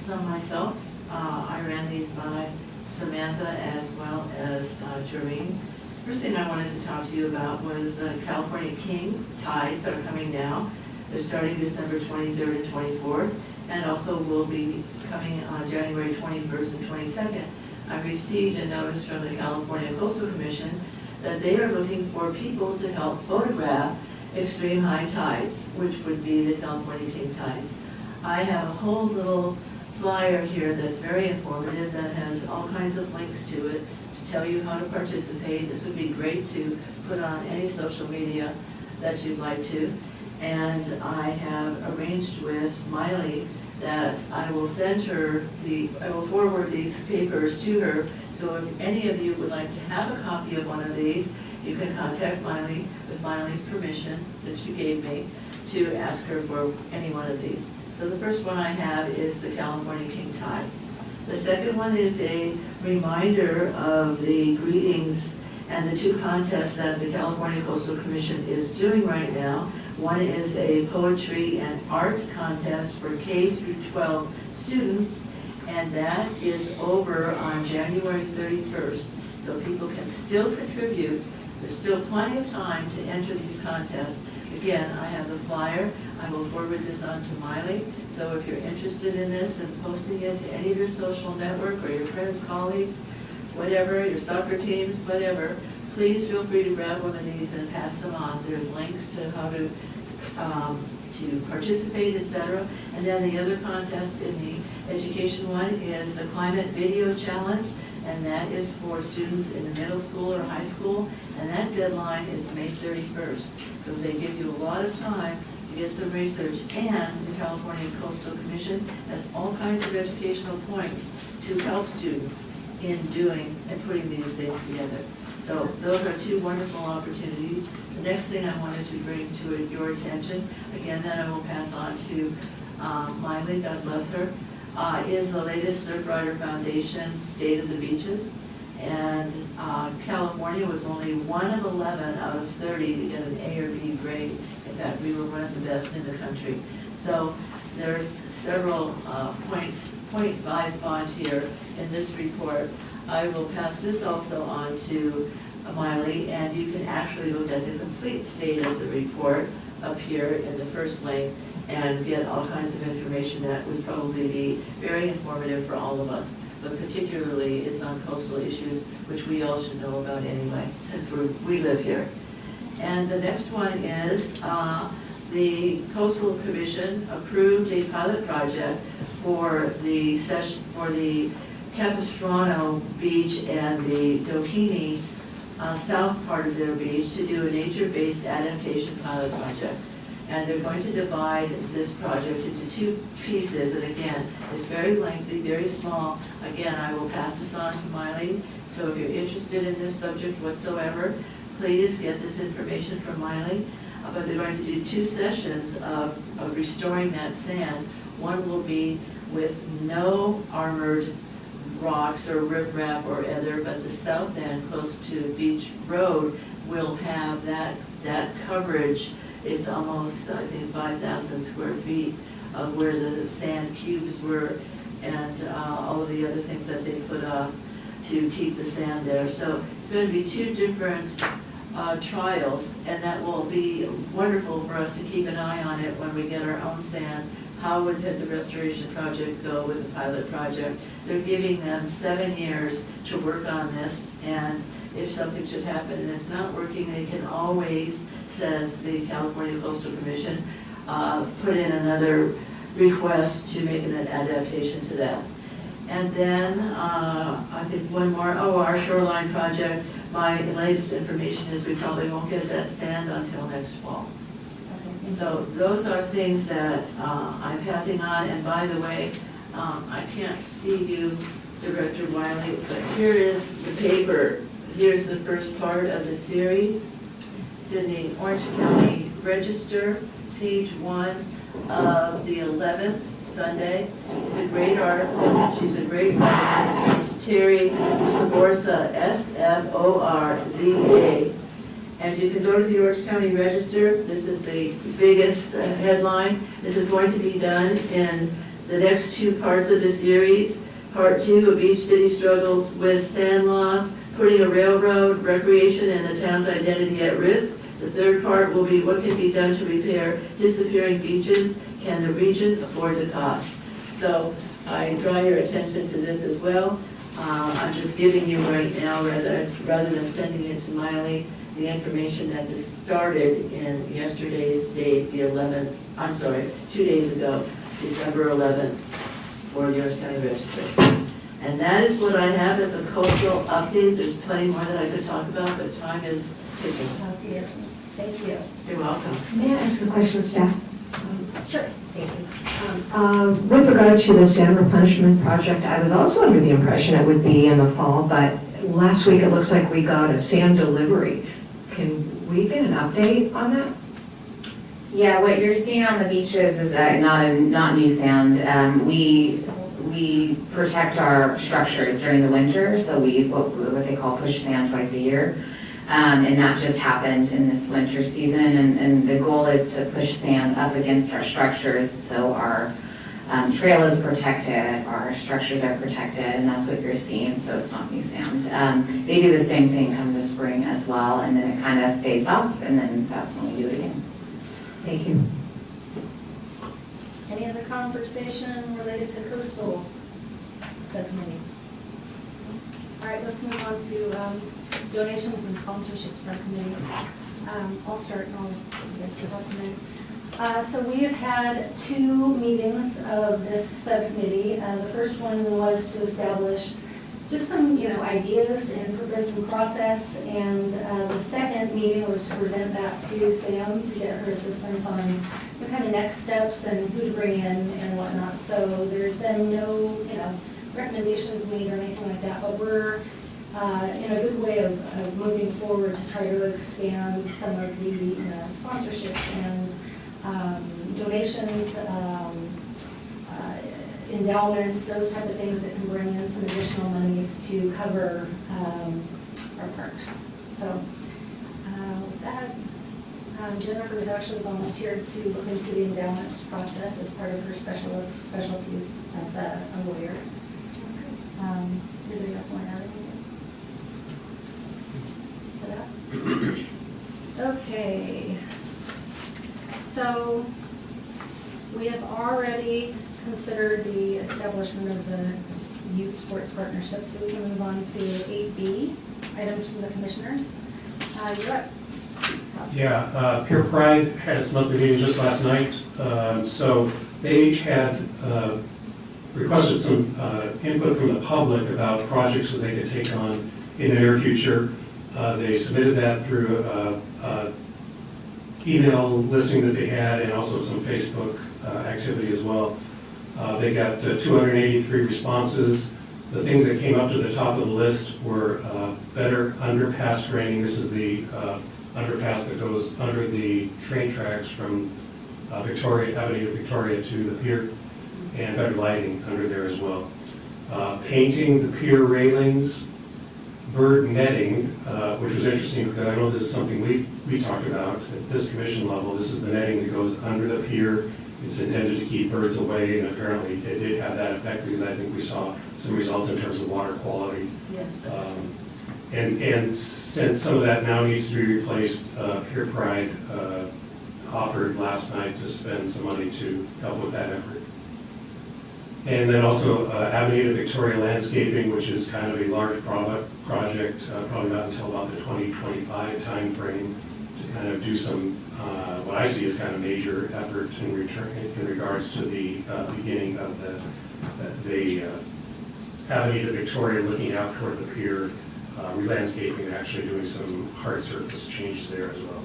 some myself. I ran these by Samantha as well as Jareen. First thing I wanted to talk to you about was the California King Tides are coming now. They're starting December 23rd and 24th, and also will be coming on January 21st and 22nd. I received a notice from the California Coastal Commission that they are looking for people to help photograph extreme high tides, which would be the California King Tides. I have a whole little flyer here that's very informative that has all kinds of links to it to tell you how to participate. This would be great to put on any social media that you'd like to. And I have arranged with Miley that I will send her I will forward these papers to her. So if any of you would like to have a copy of one of these, you can contact Miley with Miley's permission that she gave me to ask her for any one of these. So the first one I have is the California King Tides. The second one is a reminder of the greetings and the two contests that the California Coastal Commission is doing right now. One is a poetry and art contest for K through 12 students, and that is over on January 31st. So people can still contribute. There's still plenty of time to enter these contests. Again, I have the flyer. I will forward this on to Miley. So if you're interested in this and posting it to any of your social network or your friends, colleagues, whatever, your soccer teams, whatever, please feel free to grab one of these and pass them on. There's links to how to participate, etc. And then the other contest in the education one is the Climate Video Challenge, and that is for students in the middle school or high school, and that deadline is May 31st. So they give you a lot of time to get some research, and the California Coastal Commission has all kinds of educational points to help students in doing and putting these things together. So those are two wonderful opportunities. The next thing I wanted to bring to your attention, again, that I will pass on to Miley, God bless her, is the latest Surfrider Foundation's State of the Beaches. And California was only one of 11 out of 30 to get an A or B grade. In fact, we were one of the best in the country. So there's several .5 font here in this report. I will pass this also on to Miley, and you can actually look at the complete state of the report up here in the first link and get all kinds of information that would probably be very informative for all of us. But particularly it's on coastal issues, which we all should know about anyway, since we live here. And the next one is the Coastal Commission approved a pilot project for the Capistrano Beach and the Doheny south part of their beach to do a nature-based adaptation pilot project. And they're going to divide this project into two pieces, and again, it's very lengthy, very small. Again, I will pass this on to Miley, so if you're interested in this subject whatsoever, please get this information from Miley. But they're going to do two sessions of restoring that sand. One will be with no armored rocks or riprap or other, but the south end close to Beach Road will have that coverage. It's almost, I think, 5,000 square feet of where the sand cubes were and all of the other things that they put up to keep the sand there. So it's going to be two different trials, and that will be wonderful for us to keep an eye on it when we get our own sand. How would the restoration project go with the pilot project? They're giving them 7 years to work on this, and if something should happen and it's not working, they can always, says the California Coastal Commission, put in another request to make an adaptation to that. And then I think one more, our shoreline project. My latest information is we probably won't get that sand until next fall. So those are things that I'm passing on. And by the way, I can't see you, Director Wiley, but here is the paper. Here's the first part of the series. It's in the Orange County Register, page 1 of the 11th, Sunday. It's a great article. She's a great writer. It's Terry Sforza, S-F-O-R-Z-A. And you can go to the Orange County Register. This is the biggest headline. This is going to be done in the next two parts of the series. Part 2 of Beach City struggles with sand loss, putting a railroad, recreation, and the town's identity at risk. The third part will be what can be done to repair disappearing beaches. Can the region afford the cost? So I draw your attention to this as well. I'm just giving you right now, rather than sending it to Miley, the information that is started in yesterday's date, the 11th, 2 days ago, December 11th, for the Orange County Register. And that is what I have as a coastal update. There's plenty more that I could talk about, but time is ticking. Yes, thank you. You're welcome. May I ask a question, staff? Sure. Thank you. With regard to the sand replenishment project, I was also under the impression it would be in the fall, but last week it looks like we got a sand delivery. Can we get an update on that? Yeah, what you're seeing on the beaches is not new sand. We protect our structures during the winter, so we what they call push sand twice a year. And that just happened in this winter season, and the goal is to push sand up against our structures so our trail is protected, our structures are protected, and that's what you're seeing, so it's not new sand. They do the same thing come the spring as well, and then it kind of fades off, and then that's when we do it again. Thank you. Any other conversation related to coastal subcommittee? All right, let's move on to donations and sponsorship subcommittee. I'll start, and I'll get the thoughts in there. So we have had 2 meetings of this subcommittee. The first one was to establish just some, ideas and purpose and process, and the second meeting was to present that to Sam to get her assistance on the kind of next steps and who to bring in and whatnot. So there's been no, recommendations made or anything like that, but we're in a good way of moving forward to try to expand some of the sponsorships and donations, endowments, those type of things that can bring in some additional monies to cover our parks. So with that, Jennifer has actually volunteered to look into the endowment process as part of her specialties as a lawyer. Anybody else want to add anything to that? Okay. So we have already considered the establishment of the youth sports partnership, so we can move on to 8B, items from the commissioners. You're up. Yeah, Pure Pride had its monthly meeting just last night. So they had requested some input from the public about projects that they could take on in the near future. They submitted that through an email listing that they had, and also some Facebook activity as well. They got 283 responses. The things that came up to the top of the list were better underpass draining. This is the underpass that goes under the train tracks from Avenue Victoria to the pier, and better lighting under there as well. Painting the pier railings, bird netting, which was interesting because I know this is something we talked about at this commission level. This is the netting that goes under the pier. It's intended to keep birds away, and apparently it did have that effect because I think we saw some results in terms of water quality. Yes. And since some of that now needs to be replaced, Pure Pride offered last night to spend some money to help with that effort. And then also Avenue to Victoria Landscaping, which is kind of a large project, probably not until about the 2025 timeframe, to kind of do some, what I see as kind of major effort in regards to the beginning of the Avenue to Victoria, looking out toward the pier, re-landscaping, and actually doing some hard surface changes there as well.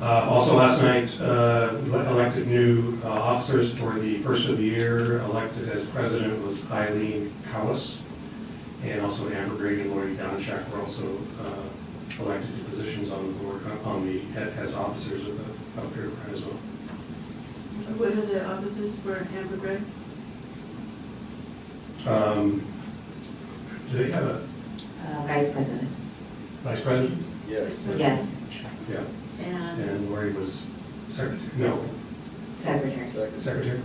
Also last night, elected new officers for the first of the year. Elected as president was Eileen Callis, and also Amber Grady and Lori Downshak were also elected to positions on the board, as officers of Pure Pride as well. What are the officers for Amber Gray? Do they have a Vice president. vice president? Yes. Yes, Yeah. And And Lori was secretary? No, secretary. secretary.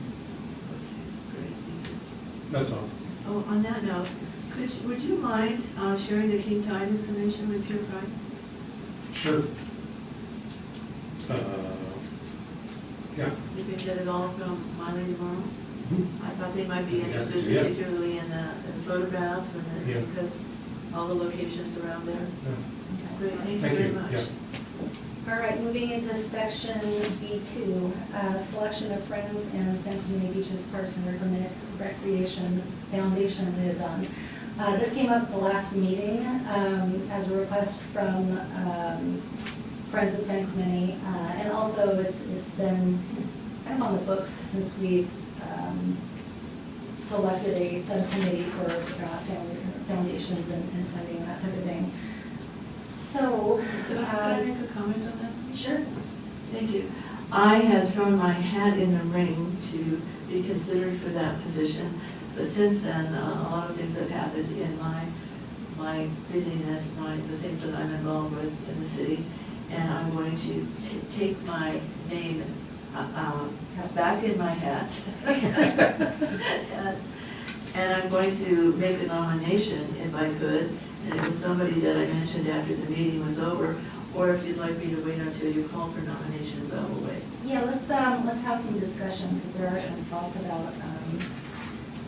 That's all. Oh, on that note, would you mind sharing the King Tide information with Pure Pride? Sure. Yeah. You can get it all from Miley tomorrow? Mhm. I thought they might be Yeah, interested yeah. particularly in the photographs and Yeah. because all the locations around there. Great, thank you Thank very you, much. yeah. All right, moving into section B2, selection of Friends and San Clemente Beaches Parks and Recreation Foundation liaison. This came up at the last meeting as a request from Friends of San Clemente, and also it's been kind of on the books since we've selected a subcommittee for foundations and funding, that type of thing. So, Could I make a comment on that? Sure. Thank you. I had thrown my hat in the ring to be considered for that position, but since then, a lot of things have happened in my busyness, the things that I'm involved with in the city, and I'm going to take my name back in my hat. And I'm going to make a nomination if I could, and it was somebody that I mentioned after the meeting was over, or if you'd like me to wait until you call for nominations, I will wait. Yeah, let's have some discussion, because there are some thoughts about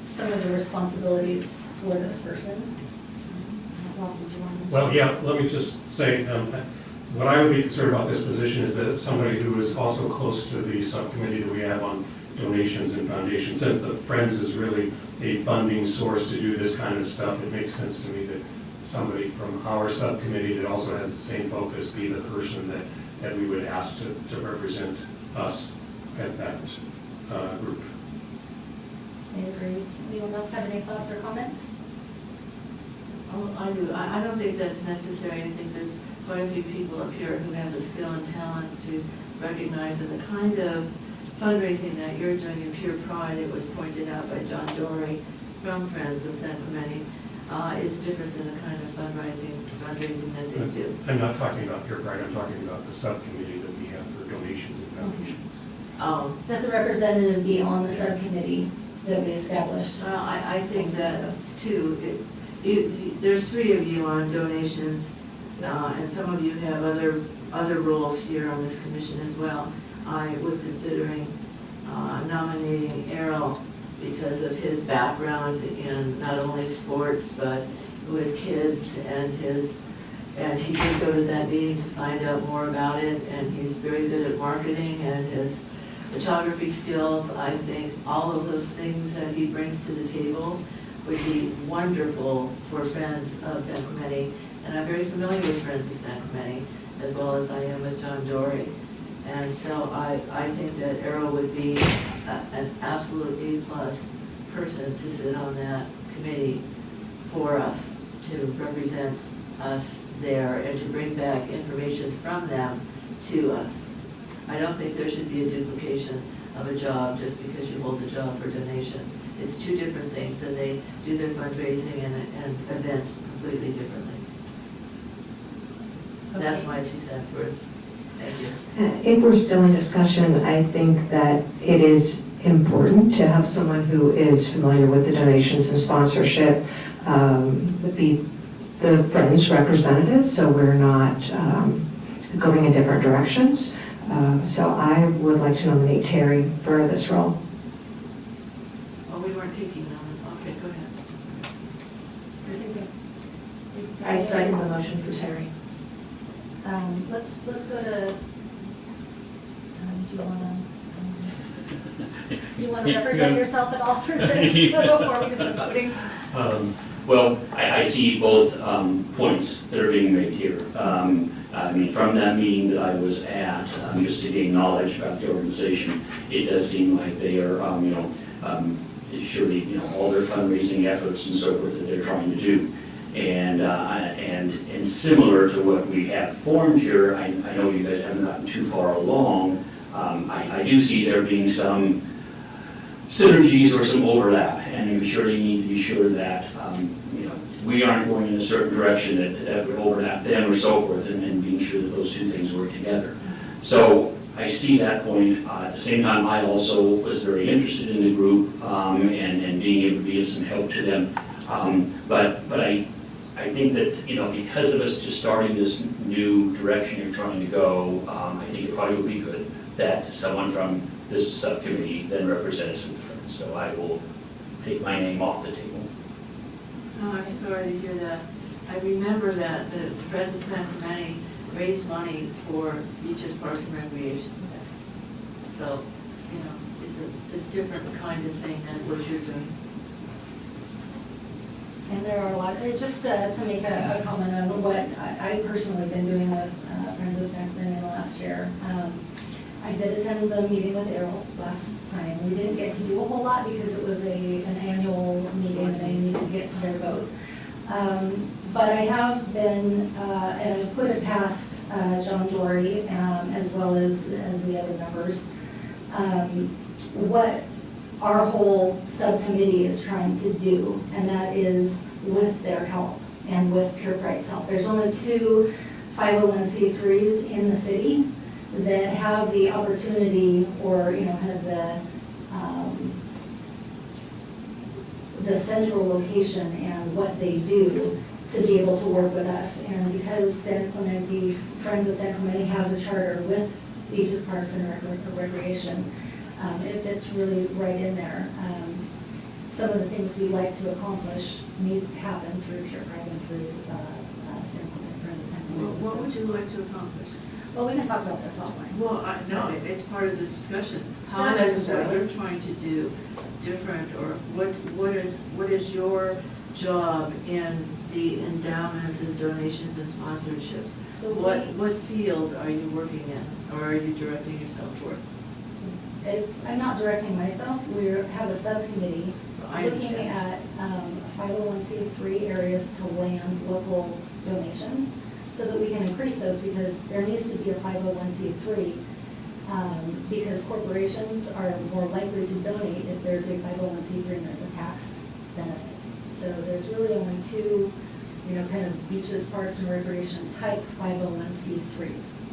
some of the responsibilities for this person. Rob, would you want to? Well, yeah, let me just say, what I would be concerned about this position is that it's somebody who is also close to the subcommittee that we have on donations and foundations. Since the Friends is really a funding source to do this kind of stuff, it makes sense to me that somebody from our subcommittee that also has the same focus be the person that we would ask to represent us at that group. I agree. Anyone else have any thoughts or comments? Oh, I do. I don't think that's necessary. I think there's quite a few people up here who have the skill and talents to recognize that the kind of fundraising that you're doing in Pure Pride, it was pointed out by John Dory from Friends of San Clemente, is different than the kind of fundraising that they do. I'm not talking about Pure Pride, I'm talking about the subcommittee that we have for donations and foundations. Oh. That the representative be on the subcommittee that we established. Well, I think that too, there's three of you on donations, and some of you have other roles here on this commission as well. I was considering nominating Errol because of his background in not only sports, but with kids, and he did go to that meeting to find out more about it, and he's very good at marketing, and his photography skills. I think all of those things that he brings to the table would be wonderful for Friends of San Clemente, and I'm very familiar with Friends of San Clemente, as well as I am with John Dory. And so I think that Errol would be an absolute A-plus person to sit on that committee for us, to represent us there and to bring back information from them to us. I don't think there should be a duplication of a job just because you hold the job for donations. It's two different things, and they do their fundraising and events completely differently. Okay. That's my 2 cents worth. Thank you. If we're still in discussion, I think that it is important to have someone who is familiar with the donations and sponsorship, would be the Friends representative, so we're not going in different directions. So I would like to nominate Terry for this role. Oh, we weren't taking them. Okay, go ahead. I second the motion for Terry. Let's go to, do you want to represent yourself at all through this before we do the voting? Well, I see both points that are being made here. I mean, from that meeting that I was at, just to gain knowledge about the organization, it does seem like they are, surely, all their fundraising efforts and so forth that they're trying to do. And similar to what we have formed here, I know you guys haven't gotten too far along. I do see there being some synergies or some overlap, and we surely need to be sure that we aren't going in a certain direction that would overlap them or so forth, and being sure that those two things work together. So I see that point. At the same time, I also was very interested in the group and being able to be of some help to them. But I think that, you know, because of us just starting this new direction you're trying to go, I think it probably would be good that someone from this subcommittee then represent us with the Friends. So I will take my name off the table. Oh, I'm sorry to hear that. I remember that the Friends of San Clemente raised money for beaches, parks, and recreation. Yes. So, you know, it's a different kind of thing than what you're doing. And there are a lot, just to make a comment on what I personally been doing with Friends of San Clemente in the last year. I did attend the meeting with Errol last time. We didn't get to do a whole lot because it was an annual meeting and they needed to get to their vote. But I have been, and I've put it past John Dory as well as the other members, what our whole subcommittee is trying to do, and that is with their help and with Pure Pride's help. There's only 2 501c3s in the city that have the opportunity, or, you know, kind of the central location and what they do to be able to work with us. And because San Clemente, Friends of San Clemente has a charter with Beaches, Parks, and Recreation, it fits really right in there. Some of the things we'd like to accomplish needs to happen through Pure Pride and through San Clemente, Friends of San Clemente. What would you like to accomplish? Well, we can talk about this offline. Well, no, it's part of this discussion. How Not is what necessarily. you're trying to do different, or what is your job in the endowments and donations and sponsorships? So What field are you working in, or are you directing yourself towards? I'm not directing myself. We have a subcommittee I looking understand. at 501c3 areas to land local donations so that we can increase those, because there needs to be a 501c3 because corporations are more likely to donate if there's a 501c3 and there's a tax benefit. So there's really only 2, you know, kind of beaches, parks, and recreation type 501c3s.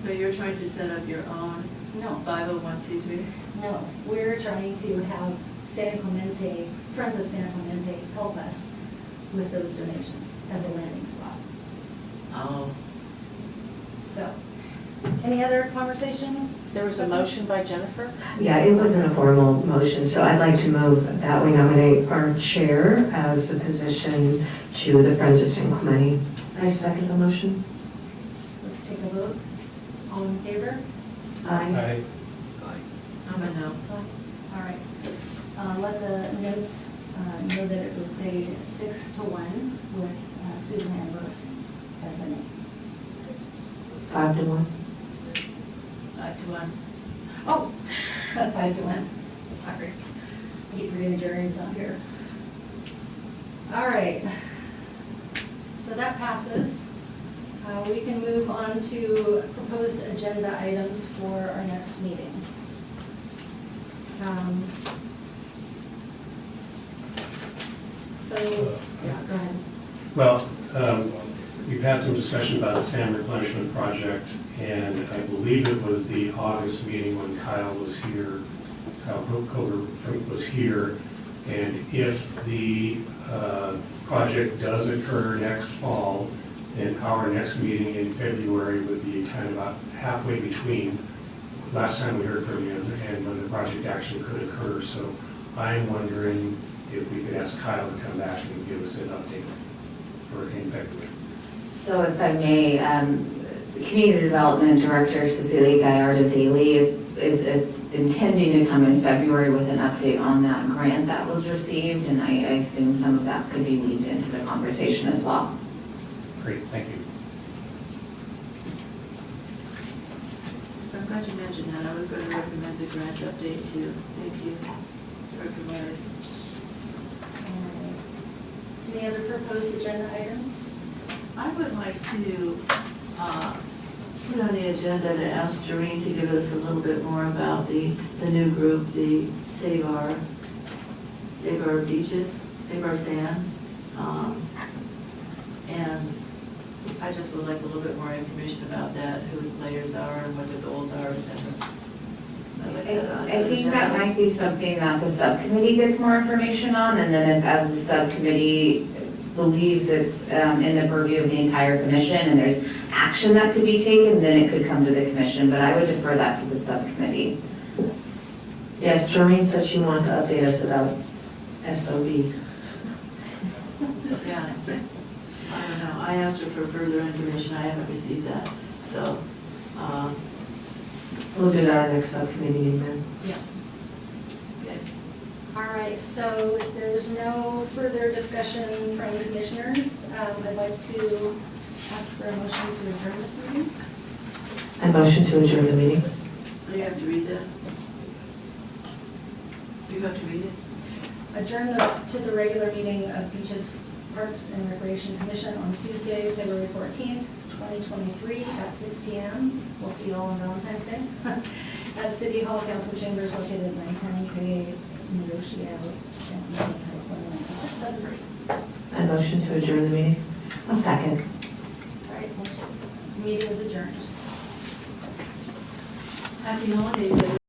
So you're trying to set up your own No. 501c3? No, we're trying to have San Clemente, Friends of San Clemente help us with those donations as a landing spot. Oh. So, any other conversation? There was a motion by Jennifer? Yeah, it wasn't a formal motion, so I'd like to move that we nominate our chair as a position to the Friends of San Clemente. I second the motion. Let's take a vote. All in favor? Aye. I'm a no. All right. Let the notes know that it was a 6-1 with Susan Ambrose as a name. 5-1. 5-1. Oh, 5-1. Sorry. I keep forgetting Jerry's not here. All right. So that passes. We can move on to proposed agenda items for our next meeting. So, yeah, go ahead. Well, we've had some discussion about the sand replenishment project, and I believe it was the August meeting when Kyle was here, Kyle Koger was here, and if the project does occur next fall, then our next meeting in February would be kind of about halfway between last time we heard from you and when the project actually could occur. So I'm wondering if we could ask Kyle to come back and give us an update in February. So if I may, Community Development Director Cecilia Gallardo Daly is intending to come in February with an update on that grant that was received, and I assume some of that could be weaved into the conversation as well. Great, thank you. So I'm glad you mentioned that. I was going to recommend the grant update too. Thank you, Director Myers. Any other proposed agenda items? I would like to put on the agenda to ask Doreen to give us a little bit more about the new group, the Save Our Beaches, Save Our Sand. And I just would like a little bit more information about that, who the players are and what the goals are, et cetera. I'd like that on I the think that agenda. might be something that the subcommittee gets more information on, and then if, as the subcommittee believes it's in the purview of the entire commission and there's action that could be taken, then it could come to the commission, but I would defer that to the subcommittee. Yes, Doreen said she wanted to update us about SOB. Yeah, I don't know, I asked her for further information, I haven't received that, so, We'll do that at our next subcommittee meeting then. All right, so if there's no further discussion from the commissioners, I'd like to ask for a motion to adjourn this meeting. I motion to adjourn the meeting. do you have to read that? Do you have to read it? Adjourn those to the regular meeting of Beaches, Parks and Recreation Commission on Tuesday, February 14th, 2023 at 6 p.m. We'll see you all on Valentine's Day. At City Hall Council Chambers located at 910 K Negotiable, San Clemente, California, 92673. I motion to adjourn the meeting. A second. All right, motion. Meeting is adjourned. Happy holidays, everyone.